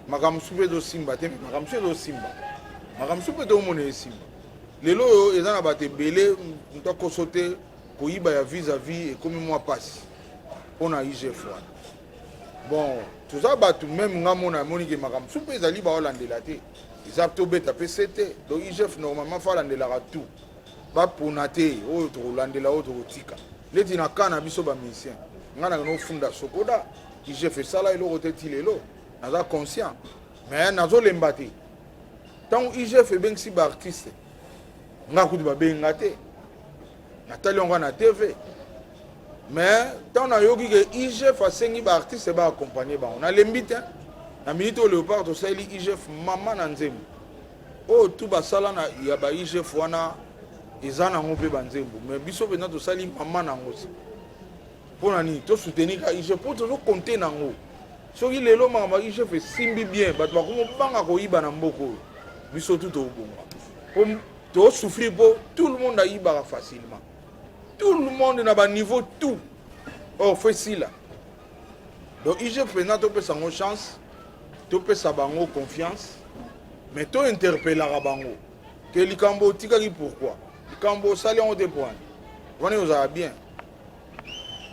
makambo mosusu mpe ezosimba te makambo mosusu ezosimba makambo mosusu mpe toomona esimba lelo oyo eza na bato ebele moto akoso te koyiba ya vis-à-vis ekomi mwa pasi mpo na IGF wana bon toza bato meme nga mona amoni ke makambo mosusu mpe ezali baolandela te eza tobeta mpe se te donc IGF normalement fa alandelaka tout bapona te oyo tokolandela oyo tokotika leti na ka na biso bamusicien nga na nofunda sokoda IGF esala eloko te ti lelo naza conscient mais nazolemba te ntango IGF ebengisi baartiste nga kutu babenga te natali yango na TV mais ntango nayoki ke IGF asengi baartiste baakompagne bango nalembi te na minute oyo Léopard tosaleli IGF mama na nzembo oyo tu basala ya ba IGF wana eza nango mpe banzembo mais biso mpenza tosali mama nango si mpo na nini tosoutenir ka IGF mpo tozokonte nango soki lelo makambo ya IGF esimbi bien bato bakomobanga koyiba na mboka oyo biso tu tobonga po tosouffrir mpo tout le monde ayibaka facilement tout le monde na baniveau tout or fo esila donc IGF mpenza topesa yango chance topesa bango confiance mais tointerpelaka bango ke likambo otikaki pourquoi likambo osali yango te poani wana ozala bien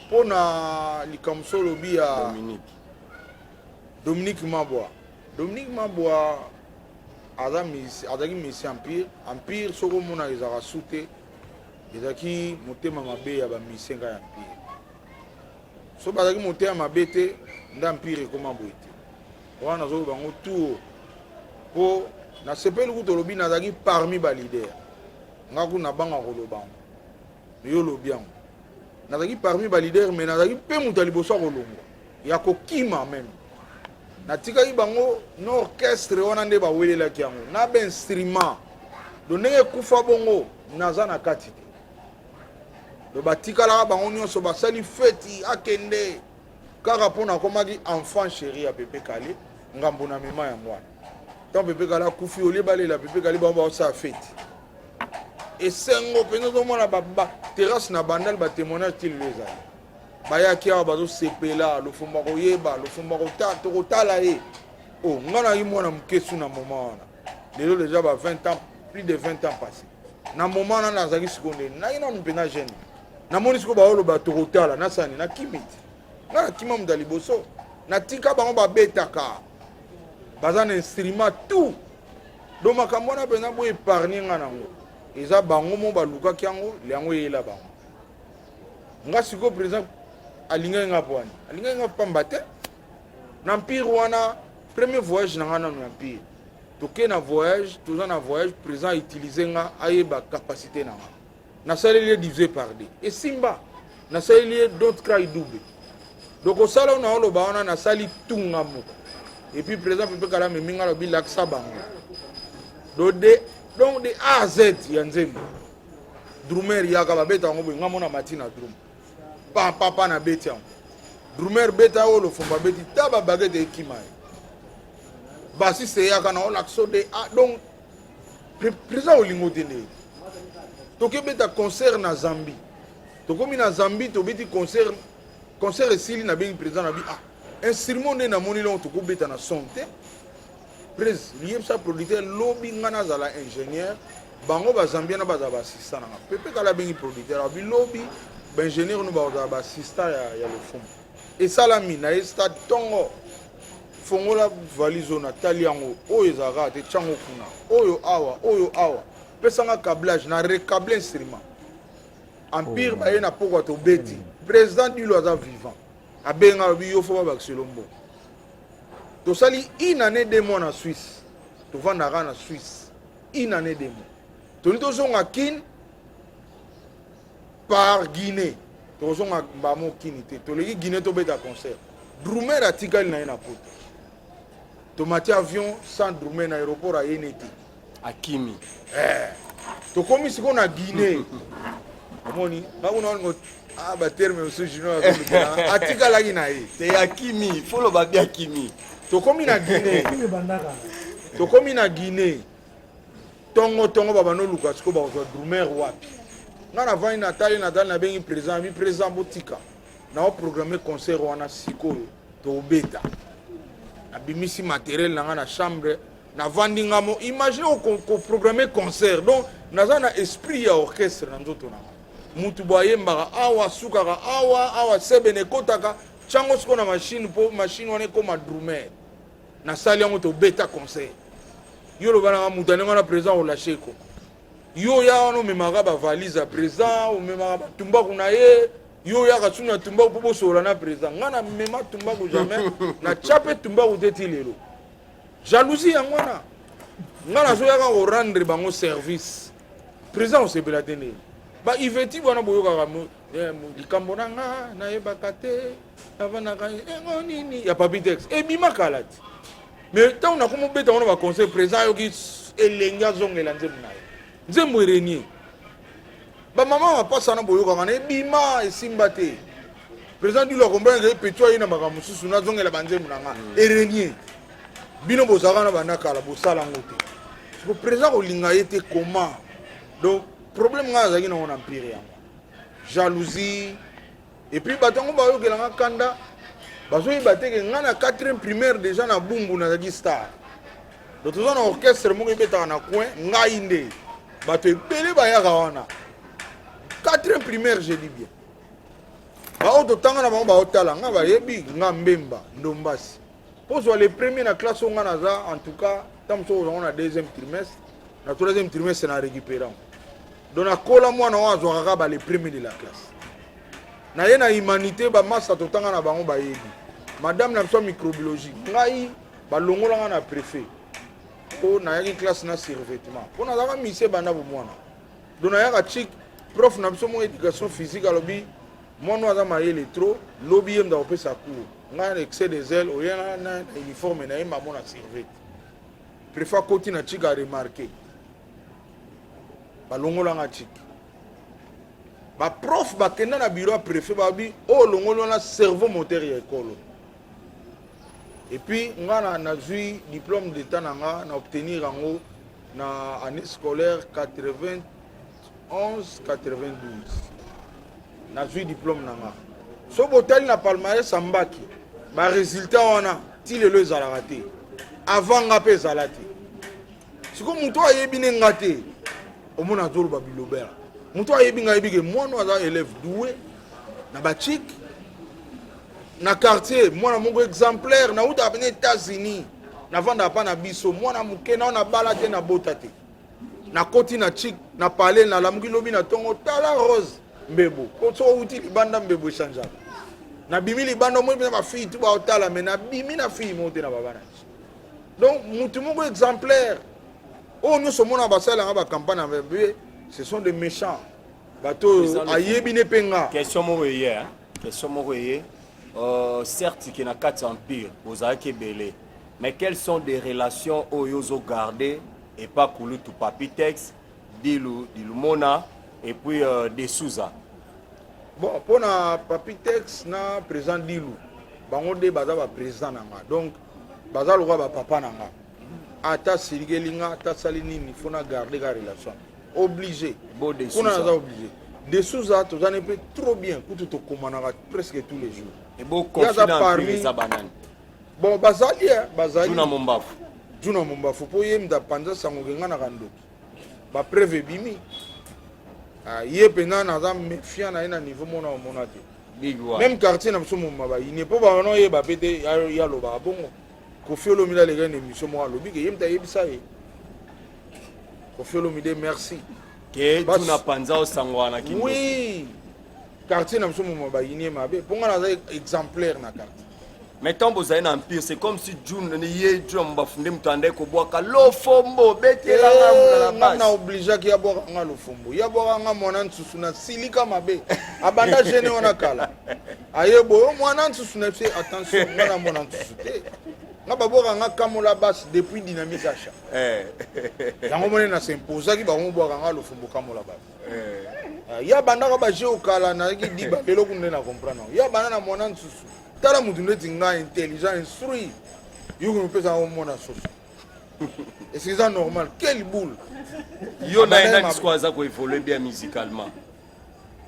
mpo na likambo so olobi ya Dominique Mabwa azalaki musicien empire soki omona ezalaka su te ezalaki motema mabe ya bamusicien ngai ya empire so bazalaki motema mabe te nde empire ekoma boye te wana nazoloba bango tu mpo nasepeli kutu olobi nazalaki parmi balider nga kutu nabanga koloba yango me yo olobi yango nazalaki parmi balider me nazalaki mpe moto ya liboso akolongwa ya kokima meme natikaki bango na orchestre wana nde bawelelaki yango na bainstrument do ndenge ekufa bongo naza na kati te do batikalaka bango nyonso basali feti akende kaka mpo nakomaki enfant chéri ya Pepe Kale ngambo na mema yango wana ntango Pepe Kale akufi olie balela Pepe Kale bango baosala feti esengo mpenza ozomona baterrasse na bandale batémoignage ti lelo ezali bayaki awa bazosepela lofumba koyeba lofumba tokotala ye o nga nayi mwana mokesu na moma wana lelo deja ba 20 ans plus de 20 ans passé na moma wana nazalaki sikoyo ndeni nayi nanu mpenza jeune namoni sikoyo baoloba tokotala nasani nakimi te nga nakima moto ya liboso natika bango babetaka baza na instrument tout do makambo wana mpenza bo épargne nga nango eza bango mo balukaki yango yango eyela bango nga sikoyo président alingai nga pwani alingai nga pamba te na empire wana premier voyage na nga nanu ya empire toke na voyage toza na voyage président utiliser nga ayeba capacité na nga nasaleli ye divisé par deux esimba nasaleli ye don't cry double donc osala na oloba wana nasali tunga moko et puis président Pepe Kale amemi nga lobi lakisa bango donc de A à Z ya nzembo drumer yaka babeta yango boye nga mona matina drum papa na beti yango drumer beta oyo lofumba beti ta babagete ekima ye basiste yaka na olakso de A donc président olingo te nde tokebeta concert na Zambie tokomi na Zambie tobeti concert esili na bengi président na bi instrument nde namoni longo tokobeta na son te prise liyebisa producteur lobi nga nazala ingénieur bango bazambiana bazala baassistant nanga Pepe Kale abengi producteur abi lobi baingénieur no bazala baassistant ya lofumu esalami na ye stade ntongo fongola valise oyo natali yango oyo ezalaka te tiango kuna oyo awa pesanga câblage na recable instrument empire baye na pokwa tobeti président dilo aza vivant abenga lobi yo fo babakisa elombo tosali une année 2 mois na Suisse tovandaka na Suisse une année 2 mois toni tozonga kine par Guinée tozonga bamo kini te toleki Guinée tobeta concert drumer atikali na ye na poto tomati avion sans drumer na aéroport ayene te akimi tokomi siko na Guinée omoni bakuna ah ba terme aussi junior atika la Guinée te yakimi folo ba bia kimi tokomi na Guinée tokomi na Guinée tongo baba no luka siko ba zo drumer wapi ngana vani natali na bengi président botika na o programmer concert wana siko to beta abimisi matériel na ngana chambre na vandi ngamo imagine ko programmer concert donc naza na esprit ya orchestre na nzoto na mutu boyembaka awa sukaka awa sebene kotaka chango siko na machine wana koma drumer na sali yango to beta concert yo lo bana mutu anenga na président o lâcher ko yo ya wana omemaka bavalise ya président omemaka batumbaku na ye yo yaka suna tumbaku mpo bosola na président nga na mema tumbaku jamais na chape tumbaku te ti lelo jalousie yango wana nga nazoyaka korendre bango service président osepela te ndeni baiveti wana boyokaka likambo na nga nayebaka te avanaka engo nini ya papitex ebima kala te mais ntango nakomobeta wana baconseil président ayoki elenge azongela nzembo na ye nzembo erenie bamama bapasana boyokaka na ebima esimba te président dilo akombanaka epetio aye na makambo mosusu nazongela banzembo na nga erenie bino bozalaka na bandakala bosala yango te siko président kolinga ye te comment donc problème nga azalaki nango na mpire yango jalousie et puis bato yango bayokelanga kanda bazoyeba teke nga na 4e primaire déjà na bumbu nazalaki star donc toza na orchestre moko ebetaka na coin ngai nde bato ebele bayaka wana 4e primaire je dis bien bao totanga na bango baotala nga bayebi nga mbemba ndombasi pozwa le premier na classe onga naza en tout cas ntango mosuku ozango na 2e trimestre na 3e trimestre na récupérant donc nakola mwana oyo azwaka kaka le premier de la classe na ye na humanité bamasa totanga na bango bayebi madame na biso microbiologie ngai balongolanga na préfet mpo nayaki classe na survêtement mpo nazalaka mise banda bomwana donc nayaka chik prof na biso moko éducation physique alobi mwana oyo aza mayele trop lobi ye mda kopesa cour ngai na excès des ailes oya na uniforme na ye mamo na survêt préfet akoti na chik aremarke balongolanga chik baprof bakenda na bureau ya préfet babi oyo olongoli wana cerveau moteur ya ekolo et puis nga nazwi diplôme d'état na nga na obtenir yango na année scolaire 91-92 nazwi diplôme na nga so botali na palmarès ya mbaki baresultat wana ti lelo ezalaka te avant nga mpe ezala te siko moto ayebi ne nga te omona azoloba bilobela moto ayebi nga ayebi ke mwana aza élève doué na bachik na quartier mwana moko exemplaire na uta apene États-Unis na vanda pa na biso mwana moke na na bala te na bota te na koti na chik na pale na lamuki lobi na tongo tala rose mbebo ko so uti libanda mbebo changeaka na bimi libanda mo na ba fille tu ba otala mais na bimi na fille monte na babana donc mutu moko exemplaire oh nous sommes na basala nga ba campagne avec ce sont des méchants bateau ayebi ne penga question mo hier question mo hier certes qui na 4 empire aux akebele mais quelles sont des relations oyozo gardées et pas koulu tout papitex dilu mona et puis des Souza bon pour na papitex na président dilu bango de baza ba président nanga donc baza lokwa ba papa nanga ata sirigelinga ata salinini fona garder la relation obligé bon des Souza on a obligé des Souza to ça ne peut trop bien kutu to komanaka presque tous les jours et beau confident les abanani bon bazali juna mombafu po yemda panza sango kenga na kandoki ba preuve bimi ye pena na za méfiant na ina niveau mona te même quartier na biso moma ba ine po ba no ye ba pete ya loba bongo ko fiolo mi la les gars émission mo alobi ke yemta yebisa ye ko fiolo mi de merci ke tuna panza o sangwana ki oui quartier na biso moma ba ine mabe ponga na za exemplaire na quartier mais tant vous avez un empire c'est comme si June ne y June bafunde mutande ko boaka lo fombo betela nga na obligé ki ya boaka nga lo fombo ya boaka nga mwana nsusu na silika mabe abanda jeune wana kala ayebo mwana nsusu na attention mwana mwana nsusu te nga babwaka nga kamola basse depuis dynamique achat yango mone na s'imposaki bango bwaka nga lofumbo kamola basse ya bandaka baje okala nazaki diba lelo kunde na comprendre ya banda na mwana nsusu tala mutu ndeti nga intelligent instruit yuko mpesa ngo mona soso est-ce que c'est normal quelle boule yo na enda discoisa ko évoluer bien musicalement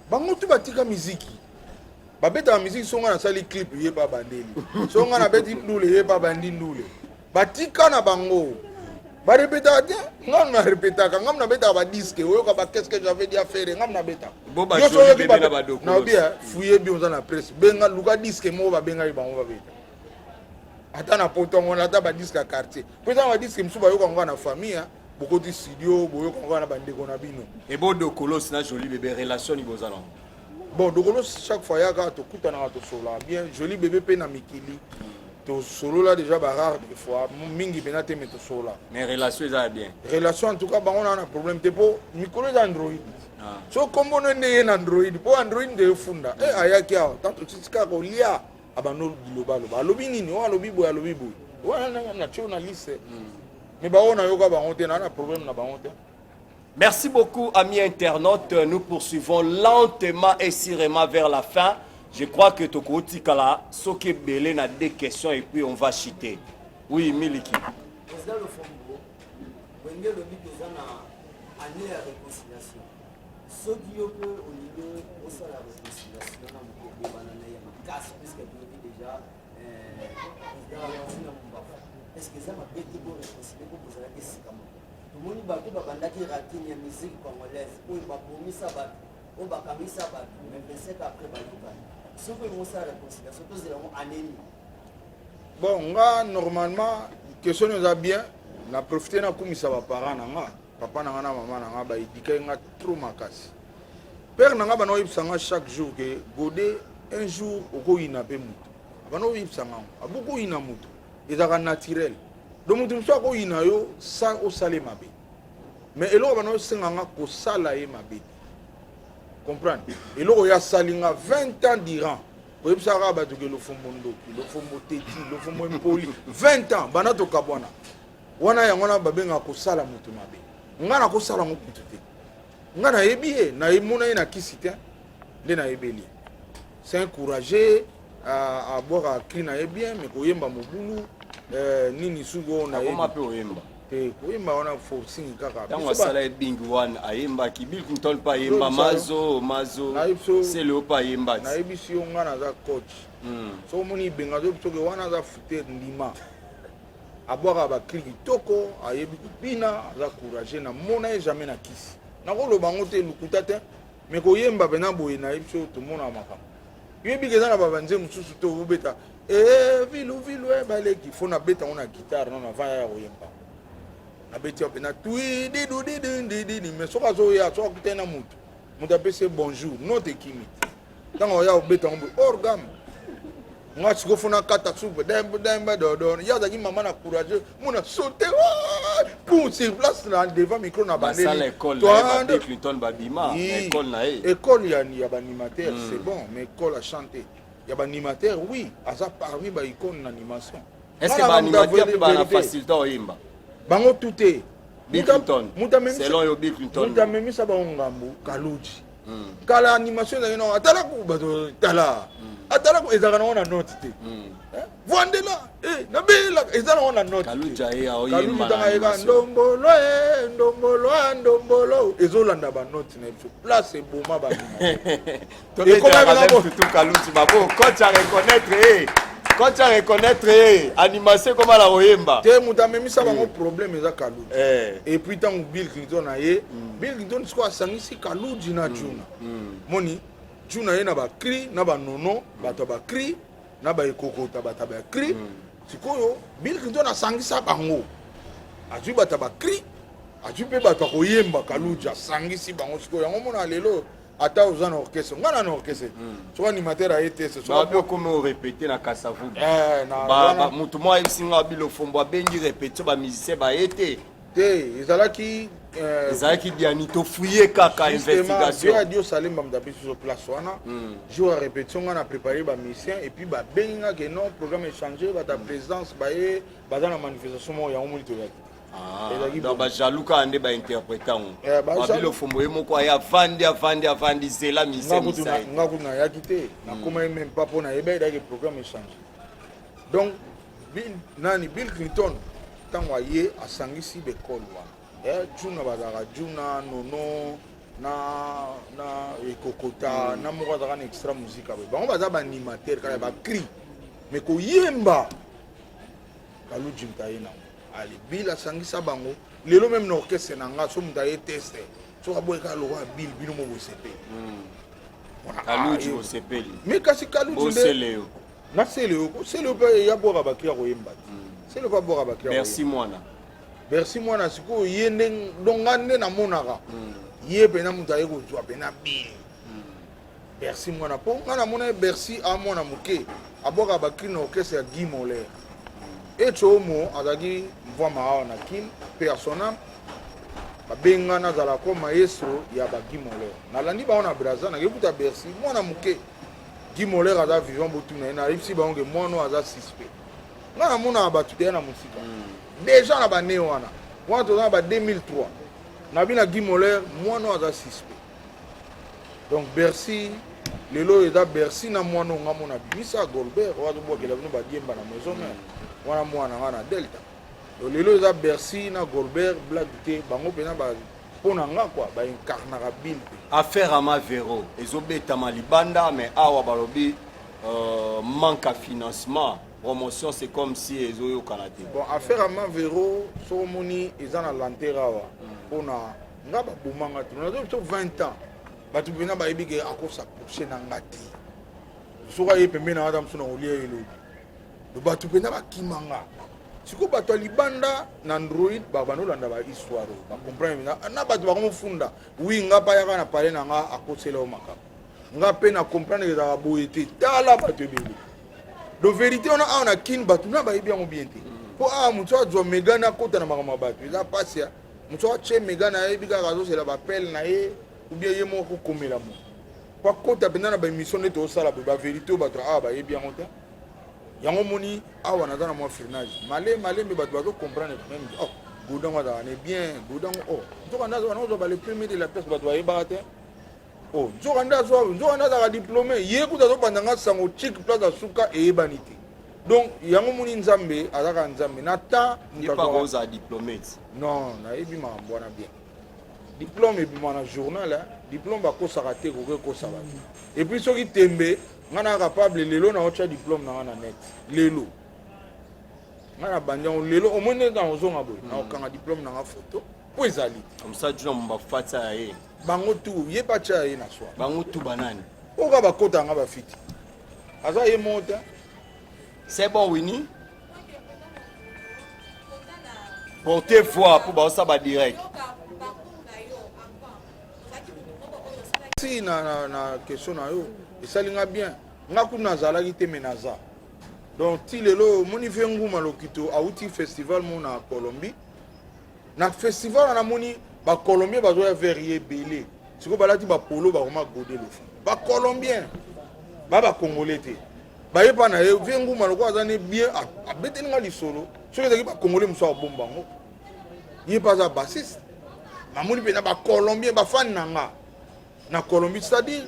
bango tu batika muziki babeta muziki songa na sali clip ye pa bandeli songa na beti ndule ye pa bandi ndule batika na bango ba répéta bien ngam na répéta ngam na beta ba disque oyo ka ba qu'est-ce que j'avais dit à faire ngam na beta bo ba joli bébé na ba doko na bien fouiller bien dans la presse benga luka disque mo ba benga bango ba beta ata na potongo na ata ba disque à quartier peut-être ba disque msuba yo ka na famille beaucoup de studio boyo ka na bandeko na bino et bo dokolos na joli bébé relation ni bozala bon dokolos chaque fois ya ka to kutana to sola bien joli bébé pe na mikili to solo là déjà ba rare des fois mingi bena te meto sola mais relation ça bien relation en tout cas ba on a un problème te po micro d'Android so comme on est Android po Android de funda ayaki a tanto tsika ko lia abano global ba lobi nini o lobi boy wana na nationaliste mais ba on a yoka ba on te na problème na ba on te. Merci beaucoup, amis internautes. Nous poursuivons lentement et sûrement vers la fin. Je crois que Tokoti Kala, Soke Belé a des questions et puis on va chiter. Oui, Miliki. Président Le Fombo, Wenge le but de Zana, année à réconciliation. Ce qui est au niveau au sein de la réconciliation, on a beaucoup de bananes, il y a ma casse, puisque vous avez déjà, est-ce que ça m'a bêté pour réconcilier pour vous avez des sikamons? Tout le monde va dire que la musique congolaise, où il va promis ça, où il va caminer ça, mais 25 après, il va ce que nous avons réconciliation, tous les anémie. Bon, nga normalement, question nous a bien, on a profité de ça va parents nga, papa nga na maman nga ba idika nga trop makasi. Père nga ba no yipsanga chaque jour que godé un jour oko ina pe mutu. Ba no yipsanga aboko ina mutu. Ezaka naturel. Donc mutu so ko ina yo sa o sale mabe. Mais elo ba no senga nga ko sala e mabe. Comprendre? Et là, il y a salinga 20 ans d'Iran. Vous savez que le fombo ndoki, le fombo teti, le fombo impoli. 20 ans, banato kabwana. Wana ya ngona babenga ko sala mutu mabe. Ngana ko sala mutu te. Ngana ebie na emuna na kisite de na ebeli. C'est encourager à boire à klina e bien mais ko yemba mobulu nini sugo na comment peut oyemba? Koyemba wana forcing kaka. Tango sala bing one ayemba ki Bill Clinton pa yemba mazo c'est le pa yemba. Na ebisi onga na za coach. So moni benga zo tsoke wana za futer ndima. Aboka ba kliki toko ayebi kupina za courager na mona jamais na kisi. Na ko lo bango te lukuta te mais koyemba bena boye na ebisi to mona maka. Yebi keza na babanze mususu to ubeta vilu baleki fona beta ona guitare non avant ya koyemba. Abeti opena tui di mais soka zo ya so kutena mutu apese bonjour not ekimi tango ya obeta ngombe orgam nga siko fona kata soupe demba do ya zaki mama na courage mona sauter pour sur place là devant micro na bandeli ça l'école là Bill Clinton babima école na école ya ba animateur c'est bon mais école à chanter ya ba animateur oui asa parmi ba icône animation est-ce que ba animateur peut ba na faciliter oyimba bango tuté Bill Clinton selon yo Bill Clinton muta memi sa ba ngambo kaluji kala animation na no atala ku bato tala atala ku ezaka na ona note te vandela na bela ezaka ona note kaluja ya oyimba na ndombolo ezolanda ba note na biso place eboma ba to et comment tout kaluji babo coach à reconnaître quand tu reconnaître animation comme la oyemba te muta memi sa bango problème eza kaluji et puis tant Bill Clinton na ye Bill Clinton siko asangisi kaluji na juna moni juna ye na ba cri na ba nono bato ba cri na ba ekokota bato ba cri sikoyo Bill Clinton asangisa bango azwi bato ba cri azwi pe bato koyemba kaluji asangisi bango sikoyo yango mona lelo ata aux en orchestre ngana na orchestre soit animateur a été ce soit bien comme répéter na kasavu ba mutu moi singa bilo fombo bengi répéter ba musicien ba été te ezalaki ezalaki dianito fouiller kaka investigation a dio salemba mdapi sur place wana jour à répétition on a préparé ba mission et puis ba benga que non programme est changé ba ta présidence ba e ba dans la manifestation mo ya omuli to yaki donc ba jaluka ande ba interprétant ba bilo fombo moko ya vandi zela mission ngakuna yaki te na koma même pas pour na eba que programme est changé donc Bill Clinton tango ye asangisi be kolwa juna bazaka juna nono na ekokota na moko azaka na extra musique abe bango baza baanimateur kaka bakri mais koyemba kalujimta ye nango ali Bill asangisa bango lelo même na orchestre na nga so mutu aye teste so aboyeka lokwa Bill bino mo bosepeli kaluji bosepeli mais kasi kaluji na seleo pe ya boka bakria koyemba seleo pa boka bakria merci mwana siko yende dongande na monaka ye pena mutu aye kozwa pena Bill merci mwana po ngana mona merci a mwana moke aboka bakri na orchestre ya Guy Moller echomo azaki mvwa mao na kim persona babenga nazala ko maestro ya ba Guy Moller nalandi bao na Brazza na kebuta Bercy mwana moke Guy Moller aza vivant botuna na ripsi baonge mwana aza suspect ngana mona batu te na musika déjà na ba ne wana wana to na ba 2003 na bina Guy Moller mwana aza suspect donc Bercy lelo eza Bercy na mwana ngamona bisa Goldberg wazo bokela bino ba diemba na maison mère wana mwana wana Delta lelo eza Bercy na Goldberg blague te bango pena ba pona nga quoi ba incarnera Bill affaire ama Vero ezobeta malibanda mais awa balobi manque à financement promotion c'est comme si ezoyo kanate bon affaire ama Vero so moni eza na lantera wa pona nga ba bomanga tu na 20 ans batu pena ba ebike akosa prochain na ngati so ka yepembe na adam suna olia elo do batu pena ba kimanga siko bato libanda na Android banolanda ba histoire ba comprendre na bato ba komfunda wi nga pa yaka na pale na nga akosela o maka nga pe na comprendre que za boyete tala bato bele do vérité on a kin bato na ba bien bien te po mutu azo megana kota na makama bato eza pasia mutu ache megana ebika kazo sela ba pel na ye ou bien ye moko komela mo kwa kota bena na ba émission neto sala ba vérité bato ba bien monta yango moni awa naza na mwa firnage male me bato bazo comprendre même oh godon wa ne bien godon oh nzoka ndazo wana ozo ba le premier de la pièce bato ba yeba te oh nzoka ndazo ka diplômé ye ku tazo bandanga sango chic place asuka e banité donc yango moni nzambe azaka nzambe na ta pas rosa diplômé non na ebi ma mbwana bien diplôme et puis mon journal diplôme ba ko sarate ko sa ba et puis soki tembe ngana capable lelo na ocha diplôme na net lelo ngana bandian lelo au moins dans zonga boy na okanga diplôme na photo po ezali comme ça tu n'as pas ça ye bango tu ye pa cha ye na swa bango tu banani oka ba kota nga ba fiti aza ye monta c'est bon Winnie portez voix pour ba ça ba direct si na question na yo esalinga bien nga kuna zalaki te menaza donc ti lelo moni fe nguma lokito auti festival mo na Colombie na festival na moni ba Colombien bazo ya verrier belé siko balati ba polo ba koma godé le fond ba Colombien ba Congolais te ba yepa na ye fe nguma lokwa azane bien abeteni nga lisolo soki ezaki ba Congolais muso abomba ngo ye pas za bassiste na moni pe na ba Colombien ba fan nanga na Colombie c'est-à-dire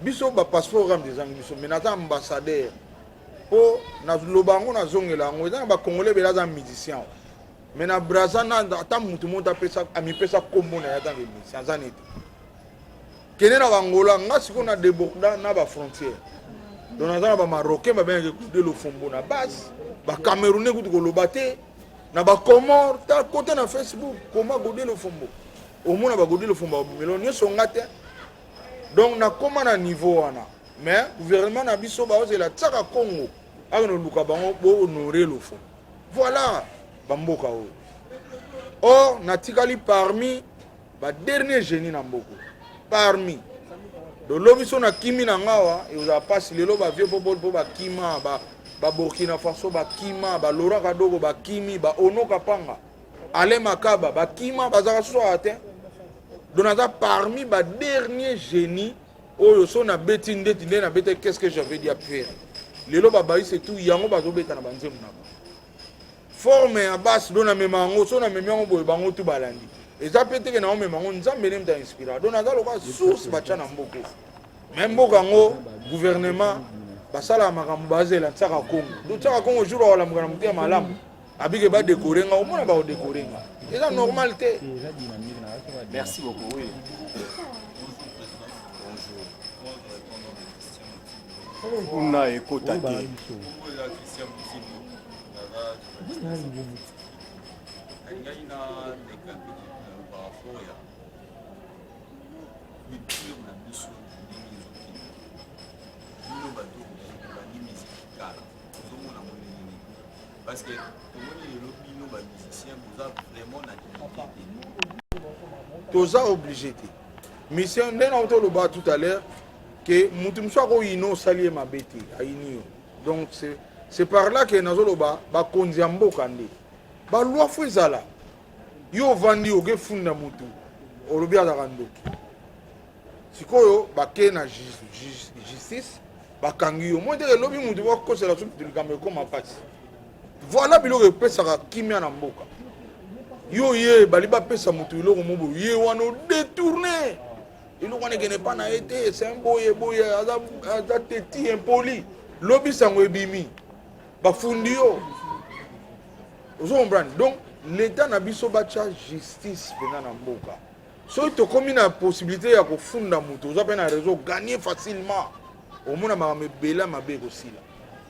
biso ba passeport ram des anglais mais na ambassadeur po na lobango na zongela ngo eza ba Congolais bela za musicien mais na Brazza na ta mutu monta pesa ami pesa kombo na ya dans les musiciens zanete kene na Angola nga siko na déborda na ba frontière donc na ba marocain ba bien que le fombo na base ba camerounais ku ko lobate na ba Comore ta côté na Facebook comment godé le fombo au moins ba godé le fombo melonio songate donc na koma na niveau wana mais gouvernement na biso ba ozela tsaka Congo akono luka bango bo honorer le fond voilà bamboka o or na tikali parmi ba dernier génie na mboko parmi do lobiso na kimi na ngawa e uza passe lelo ba vieux po ba kima ba Burkina Faso ba kima ba Laurent Kadogo ba kimi ba Ono Kapanga Ale Makaba, Bakima, Bazara Soate. Donc, parmi les derniers génies, oh, son a bêti, qu'est-ce que j'avais dit à faire? Les loba c'est tout, yango bazo beta na banze muna. Forme à base, dona memango, son a memango boy bango tout balandi. Et ça peut être que na memango, nzambe nem ta inspira. Donc, naza loba source bacha na mboko. Même bokango, gouvernement, basala makambo bazela tsaka Congo. Donc, tsaka Congo jour wa la mukana mutia malamu. Abike ba décorer nga, au moins ba décorer nga. C'est la normalité. Merci beaucoup. Oui. Bonjour. On a écouté. Parce que tout le monde est nos musiciens, vous avez vraiment la Toza obligé. Mission d'un autre le bas tout à l'heure que mutumswa ko ino salier ma bête aini. Donc c'est par là que nazo le bas ba konziambo kande. Ba loi fuzala. Yo vandi oge funda mutu. Olobi azakandoki. Sikoyo ba ke na justice ba kangi yo. Moi de lobi mutu ba ko c'est la soupe de kamé comme ma passe. Voilà biloko pesaka kimia na mboka. Yo ye baliba pesa mutu iloko mobo ye wano détourné. Iloko wana kene pa na été c'est un boye aza teti impoli. Lobi sango ebimi. Ba fundi yo. Ozo comprendre. Donc l'état na biso bacha justice pena na mboka. So to komi na possibilité ya ko funda mutu, oza pena réseau gagner facilement. Au mona ma bela mabe ko sila.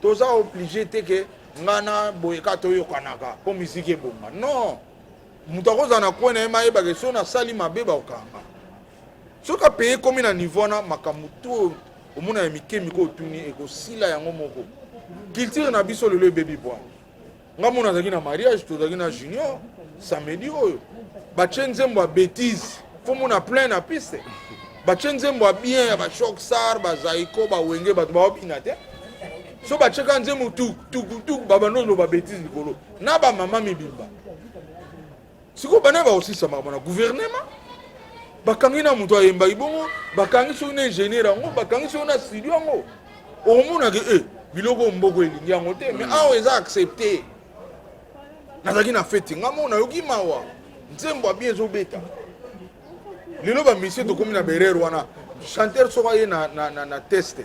Toza obligé te que ngana boyeka to yokanaka po musique ebonga. Non. Mutu akoza na kwena ema yeba ke so na sali mabe ba okanga. So ka paye komi na niveau na makamutu omona ya mikemi ko tuni ekosila yango moko. Culture na biso lelo baby boy. Ngamona zaki na mariage to zaki na junior samedi oyo. Ba chenzembo a bêtise. Faut mona plein na piste. Ba chenzembo a bien ya ba shock sar ba zaiko ba wenge ba ba obina te. So ba cheka nzemu tu baba no ba bêtise likolo. Na ba mama mibimba. Siko bana ba aussi sama na gouvernement. Bakangi na mutu ayemba ibongo, bakangi so na ingénieur ngo, bakangi so na studio ngo. Omona ke biloko mboko elingi yango te, mais awa eza accepté. Nazaki na fête ngamona yoki mawa. Nzembo bien zo beta. Lelo ba monsieur to komi na berero wana. Chanteur so ye na test.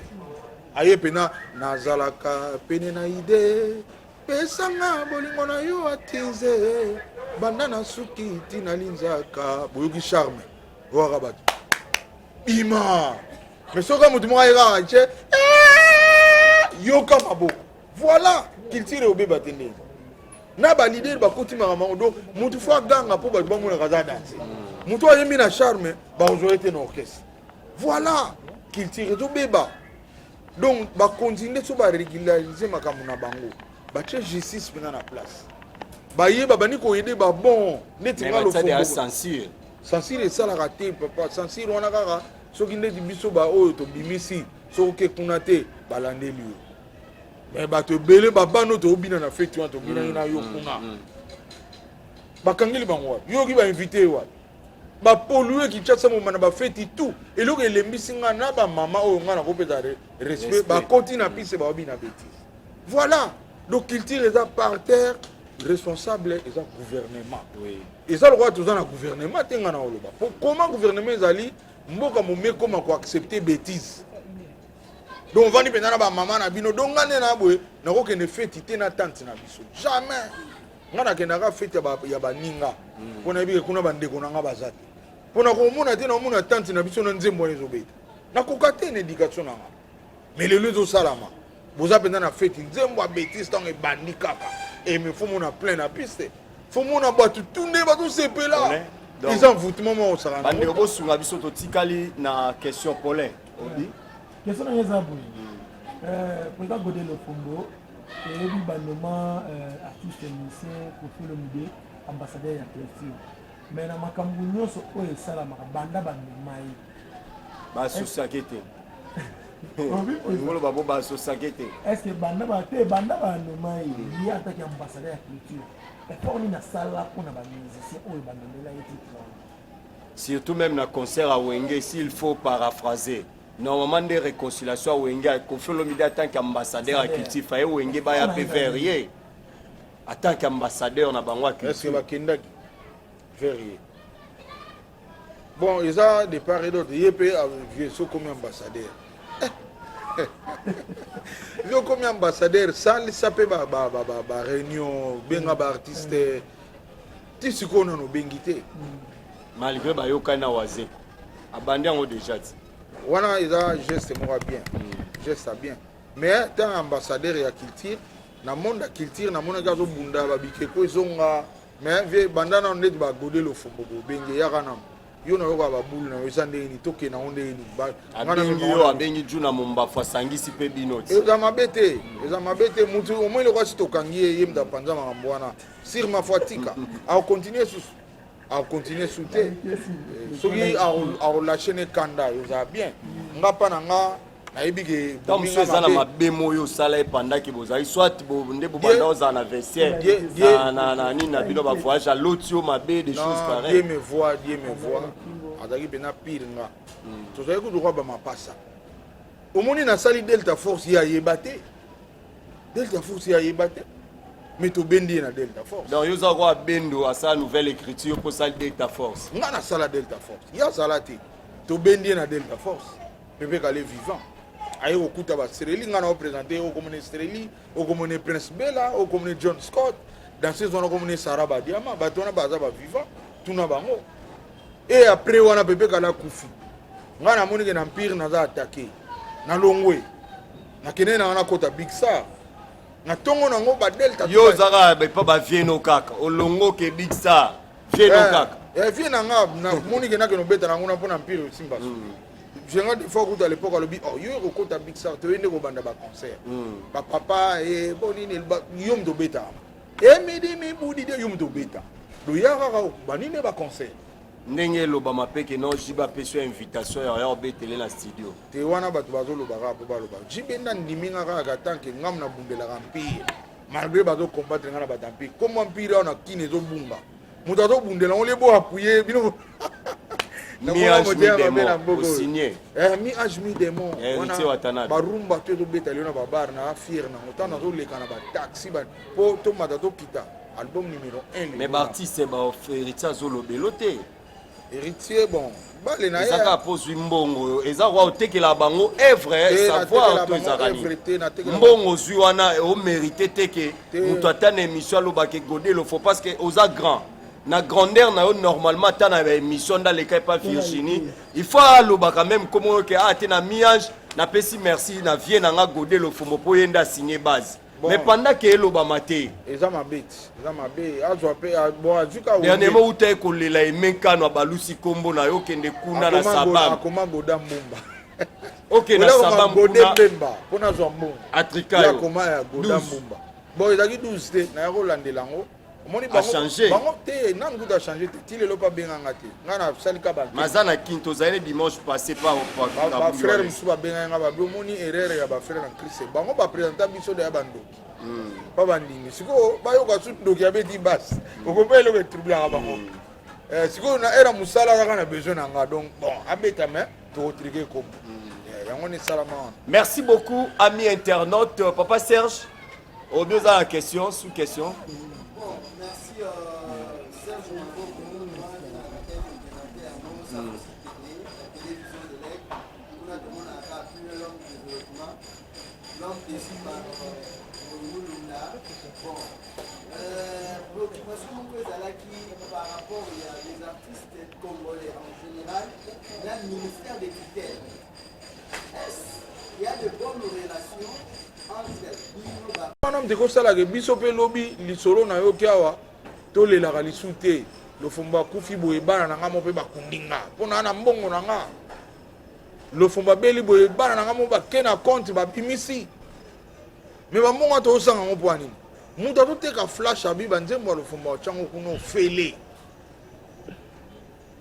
Aye pena nazalaka pene na ide. Pesanga bolingo na yo atize. Bandana suki tina linzaka. Boyoki charme. Warabat. Bima. Mais soka mutu mo ayera che. Yoka mabo. Voilà qu'il tire au bébé batende. Na ba leader ba kotima mamango donc mutu fo ganga po ba bango na kaza danser. Mutu ayembi na charme ba ozoete na orchestre. Voilà qu'il tire au bébé. Donc ba continuer so ba régulariser makambo na bango. Ba che justice pena na place. Ba yeba bani ko aider ba bon neti ngalo fo. Censure. Censure ça la raté papa censure wana kaka soki ndeti biso ba oyo to bimisi soki kuna te balandeli yo. Mais bato belé babano to bina na fête to bina na yo kuna. Bakangeli bango yo ki ba invité wa. Ba polluer ki tchatsa mo mana ba fête tout et lo ke lembisi nga na ba mama oyo nga na ko peta respect ba koti na pise ba bina bêtise. Voilà donc culture est par terre responsable est un gouvernement. Oui. Et ça le roi tout un gouvernement tenga na oloba. Comment gouvernement ezali mboka momé comment ko accepter bêtise. Donc on va ni penana ba maman na bino donc ngane na boye na ko kene fête te na tante na biso. Jamais. Ngana kena ka fête ya ba ninga. Pona bi kuna ba ndeko na nga bazati. Pona ko mona te na mona tante na biso na nzembo ezo beta. Na ko kate na éducation na nga. Mais le lezo salama. Boza penana na fête nzembo a bêtise tant e bandi kaka. Et mais faut mon plein la piste. Faut mon battu tout ne ba tout CP là. Ils en foutent moment ça. Bandi ko sunga biso to tikali na question Paulin. Obi. Question na yeza boy. Pour Godé le Fombo et le bandement artiste musicien Kofi Olomide ambassadeur ya culture. Mais na makambu nyonso oyo sala makabanda bandemai. Ba susakete. Ngolo babo ba susakete. Est-ce que banda ba te banda bandemai il attaque ambassadeur ya culture. effort nini asala mpona bamusicien oyo bamemela ye titre wana. Surtout même dans le concert à Wenge, s'il faut paraphraser. Normalement, des réconciliations à Wenge, qu'on fait le midi en tant qu'ambassadeur à Kiltif, et Wenge va y appeler Verrier. En tant qu'ambassadeur, on a besoin de est-ce que va Kendaki Verrier? Bon, ils ont des part et d'autres. Il y a comme ambassadeur. Il y a comme ambassadeur, sans les saper, réunion, bien artiste. Tu sais qu'on a nos bengité. Malgré Bayokana Wazé. Abandon déjà. Voilà, ils ont geste moi bien. Geste bien. Mais tant ambassadeur et à culture, dans le monde de la culture, dans le monde de la bunda, ils ont mais vieux bandana on est ba godé le fombo bengi yakana. Yo na yoka ba boule na yosande ni toke na onde ni ba. Abengi yo abengi juna mumba fasangi sipe binoti. Eza mabete mutu au moins le roi sitokangi yem da panza mambwana. Sur ma fatika. A continuer sous sauter. Soki a relâcher ne kanda yoza bien. Ngapa na nga na ebige comme ça ça na mabemo yo sala pendant que bozali soit bonde bobanda aux anniversaire na ni na bino ba voyage à l'autre mabe des choses pareilles. Dieu me voit azaki bena pire nga to zali ko droit ba mapasa omoni na sali Delta Force ya yebate mais to bendi na Delta Force donc yo za ko bendo à sa nouvelle écriture pour sali Delta Force nga na sala Delta Force ya salati to bendi na Delta Force pepe kale vivant aye okuta ba Sreli nga na représenter au comme Sreli au comme Prince Bella au comme John Scott dans ces zones comme Saraba Diama batona baza ba vivant tuna bango et après wana pepe kala kufi nga na moni ke na empire na za attaquer na longwe na kene na kota Big Star na tongo na ngo ba Delta yo zaka ba ba vieno kaka olongo ke Big Star vieno kaka viena nga na moni ke na ke no beta na ngona pona empire simba j'ai rendu fois à l'époque le oh yo rekota Big Star to ende ko banda ba concert ba papa et bonini yom do beta et midi mi budi de yom do beta do yara banine ba concert ndenge loba mapeke non jiba peso invitation ya obetele na studio te wana bato bazolo bara po baloba jibenda ndiminga kaka tanke ngam na bumbela empire malgré bazo combattre ngana batampi comme empire on a kine zo bumba muto zo bundela on les bo appuyer bino mi ajmi signé mi ajmi demo wana barumba to zo beta liona babar na fier na otana zo lekana ba taxi ba po to mata to kita album numéro 1 mais l'artiste ba héritier zo lobelote héritier bon bale na ya ça pose mbongo eza kwa otekela bango œuvre savoir to ezakani mbongo zui wana o mérité teke muto atana émission alobake godelo faut parce que oza grand na grandeur na yo normalement tana ba émission dans les cas pas Virginie il faut aloba quand même comme que atena miage na pesi merci na vie na nga godelo faut mo yenda signer base. Bon. Mais pendant que eloba maté eza mabe azwa pe bon azuka dernièrement où t'es collé la emenkano balusi kombo na yo kende kuna na sabam akoma goda mbumba OK na sabam kuna pemba pona zwa mbongo atrika yo akoma ya goda mbumba bon ezaki 12 te na yo landela ngo moni bango te na nguta changer te ti lelo pa benganga te ngana salika ba mazana quinto zaine dimanche passé pas ba frère musu ba benganga ba moni erreur ya ba frère en Christ bango ba présenter biso de ya bandoki pa bandingi siko ba yo ka su ndoki ya beti bas okope le trouble ya bango siko na era musala kaka na besoin na nga donc bon abeta mais to triquer comme yango ni salama. Merci beaucoup amis internautes. Papa Serge au deux à la question sous question. Merci Serge Mavo pour nous à laquelle vous présentez à nous sa société, la télévision de l'Aigle. Nous avons demandé à appuyer l'homme de développement, l'homme déçu par Moulunda. Bon, préoccupation que Zalaki par rapport aux artistes congolais en général, il y a le ministère des tutelles. Est-ce qu'il y a de bonnes relations entre wana mteko salaka biso pe lobi lisolo na yo kiawa to lelaka lisu te lofumba kufi boye bana na nga mo pe bakundinga pona na mbongo na nga lofumba beli boye bana na nga mo bake na compte babimisi me bambongo to osanga ngo pwa nini mutu atoteka flash abi banzembo ya lofumba ochango kuna ofele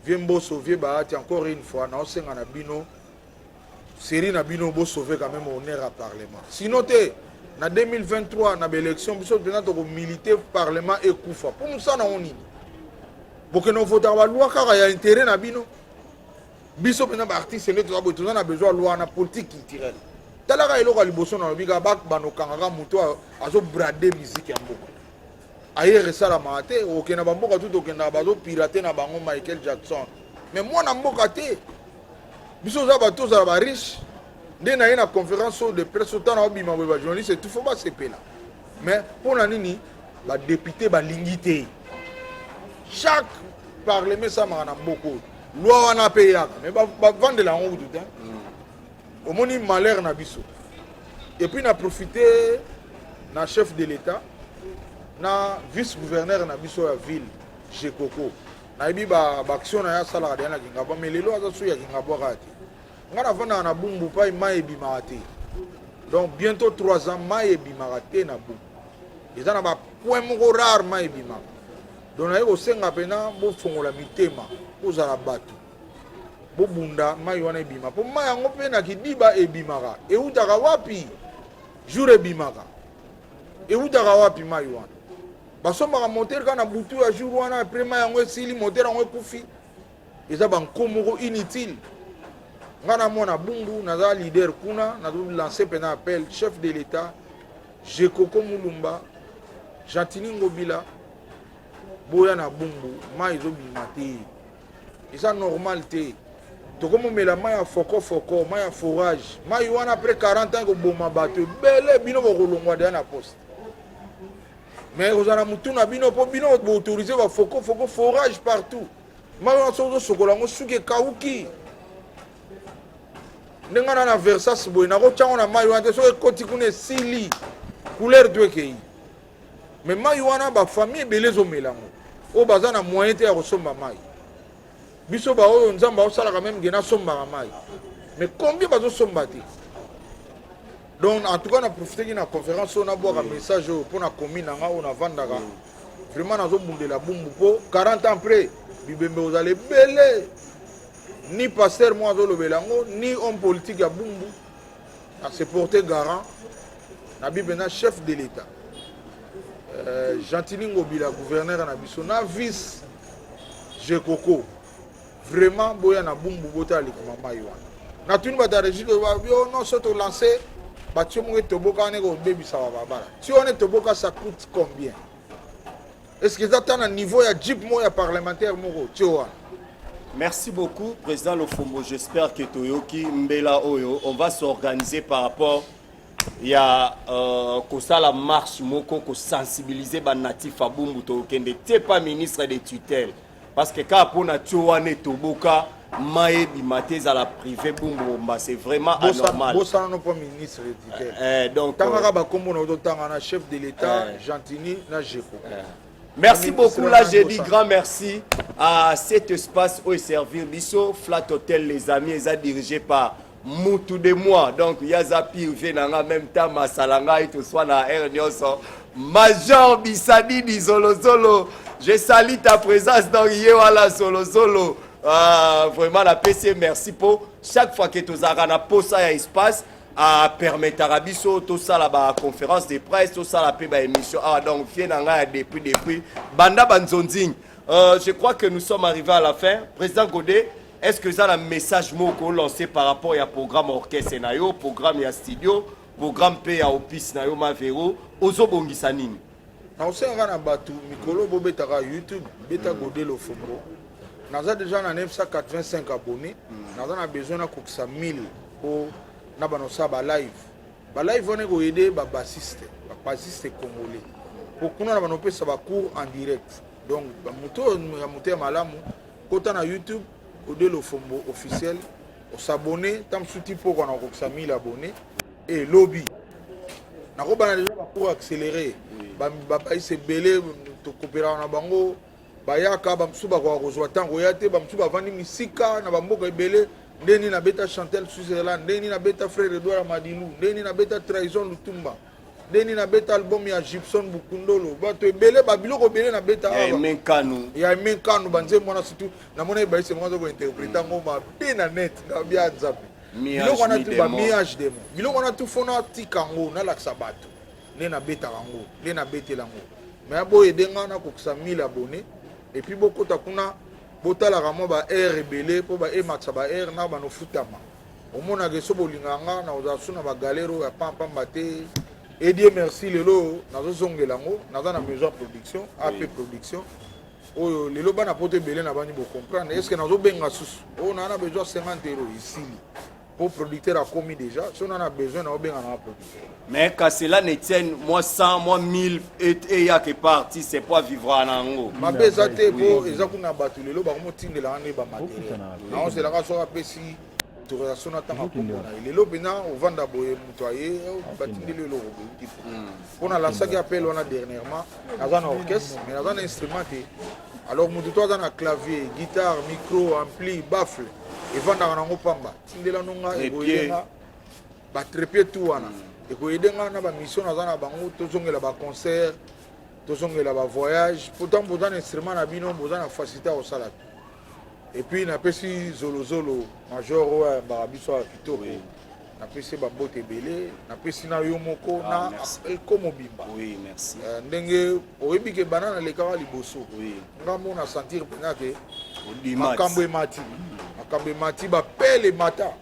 vie mboso vie baati encore une fois na osenga na bino série na bino bo sauver quand même honneur à parlement sinon te na 2023 na élection biso tena to militer parlement et kufa pour nous ça na onini boke no voter ba loi kaka ya intérêt na bino biso pena ba artiste ne to ba to na besoin loi na politique culturelle talaka eloko liboso na bika bak banokanga muto azo brader musique ya mboka aye resala mate okena ba mboka tout okena bazo pirater na bango Michael Jackson mais moi na mboka te biso za bato za ba riche nde na une conférence de presse autant na obima ba journaliste tout faut pas se pela mais pour na nini ba député ba lingité chaque parlement ça na mboko loi wana payaka mais ba vendre la honte tout au moni malheur na biso et puis na profiter na chef de l'état na vice-gouverneur na biso ya ville Jekoko na ibi ba action na ya sala ya na kingaba mais lelo aza so ya kingaba rati ngana vana na bumbu pa mai bimate donc bientôt 3 ans mai bimate na bumbu eza na ba point moko rare mai bimaka donc na senga pena bo fongola mitema kozala bato bo bunda mai wana ebima po mai yango pe na kidiba ebimaka eutaka wapi jour ebimaka eutaka wapi mai wana basombaka moteur kana butu ya jour wana après mai yango esili moteur yango ekufi eza bankomoko inutile ngana mona bumbu naza leader kuna nazo lancer pena appel chef de l'état Jekoko Mulumba Jantini Ngobila boya na bumbu mai ezobima te eza normal te tokomomela mai ya foko mai ya forage mai wana après 40 ans koboma bato ebele bino bokolongwa deya na poste mais kozala mutu na bino mpo bino boautorize bafoko forage partout mai wana so ozosokola yango suki ekauki ndenge wana na versas boye nakotyango na mai wana te soki ekoti kuna esili couleur to ekei mais mai wana bafamille ebele ezomela yango oyo baza na moyen te ya kosomba mai biso baoyo nzambe aosalaka meme ngena asombaka mai mais combien bazosomba te donc en tout cas na profiteki na conférence oyo nabwaka message oyo mpo na commune nanga oyo navandaka vraiment nazobundela bumbu mpo 40 ans après bibembe ozala ebele ni pasteur mo azolobela yango ni homme politique ya bumbu ase porter garant na bibe na chef de l'état Jantini Ngobila gouverneur na biso na vice Jekoko vraiment boya na bumbu bota likama mai wana na tuni bata régime yo non soto lancer batio mo toboka ne ko bebisa babara si on est toboka ça coûte combien est-ce que ça t'a un niveau ya jeep mo ya parlementaire moko tio. Merci beaucoup, Président Lofombo. J'espère que Toyoki, Mbela Oyo, on va s'organiser par rapport à la marche, moko, sensibiliser les natifs à Bumbu Tokende. Tu n'es pas ministre de tutelle. Parce que quand on a tué Toboka, Maé Bimaté à la privée Bumbu, c'est vraiment anormal. Bossa n'est pas ministre de tutelle. Donc, chef de l'État, Jantini, Najeko. Merci beaucoup, là j'ai dit grand merci à cet espace où est servi Bisso, Flat Hotel les amis, ils sont dirigés par Moutou de moi, donc Yaza Pirvé en même temps, Masalanga et tout soit na Ernioso, Major Bissani di Zolo Zolo, je salue ta présence dans Yewala Zolo Zolo, vraiment la PC, merci pour chaque fois que tu as un poste à espace. À permettre à Bisso tout ça la conférence de presse tout ça la paix émission donc fienanga depuis banda banzonzing je crois que nous sommes arrivés à la fin. Président Godé, est-ce que ça a un message moko lancé par rapport à programme orchestre nayo programme ya studio programme P à office nayo mavero ozobongisa nini na osenga na batu mikolo bobetaka YouTube beta Godé Lofombo naza déjà na 985 abonnés naza na besoin na kokisa 1000 pour na banosa ba live on est aider ba bassiste congolais pour kuna na banopesa ba cours en direct donc ba moto malamu kota na YouTube Godé Lofombo officiel on s'abonner tam souti pour qu'on a 1000 abonnés et lobby na ko bana déjà pour accélérer ba ise belé to coopérer na bango bayaka ba msuba kwa kozwa tango yate ba msuba vandi misika na ba mboka ebele ndeni na beta Chantel Switzerland ndeni na beta frère Edouard Madilu ndeni na beta Trahison Lutumba ndeni na beta album ya Gibson Bukundolo bato ebele babiloko ebele na beta ya menkanu banze mwana surtout na mona baise mwana zo interpréter ngoma pe na net na bia nzambe biloko wana tu bamiage demo biloko wana tu fona tika yango nalakisa bato nde nabetaka yango nde nabetela yango me boyede nga nakokisa 1000 abonné epuis bokota kuna botalaka mwa baheure ebele mpo baematisa baheure na banofutama omonaka eso bolingaka nga nakozala su na bagalere oyo ya pampamba te edie merci lelo nazozongela yango naza na besoin production ap production oyo lelo bana poto ebele na bani bocomprendre est ce que nazobenga susu oyo naa na besoin 50 euro esili po producteur akomi déjà so naa na besoin naobenga na producteur. Mais quand cela ne tienne, moi 100, moi 1000, et il y a que parti, c'est pas vivre en ango. Ma bezate po ezakuna batu lelo bakomotindela ane ba matériel. Na on se la raso apesi autorisation na tanga kokona. Lelo bina ovanda boye mutoye batindele lo tipo. Pona lansaki appel on a dernièrement, naza na orchestre, mais naza na instrument. Alors mutu to na clavier, guitare, micro, ampli, baffle. Evanda na ngopamba. Tindela nonga eboyenga. Ba trepie tout wana. Et que aider na ba mission na zana bango tozongela ba concert tozongela ba voyage pourtant bozana instrument na bino bozana facilité au salade et puis na pesi zolo major wa ba biso a kitoko na pesi ba bote belé na pesi na yo moko na el komo bimba. Oui, merci. Ndenge oyebi ke banana le kala liboso. Oui. Ngamo na sentir pena ke makambo emati ba pele mata.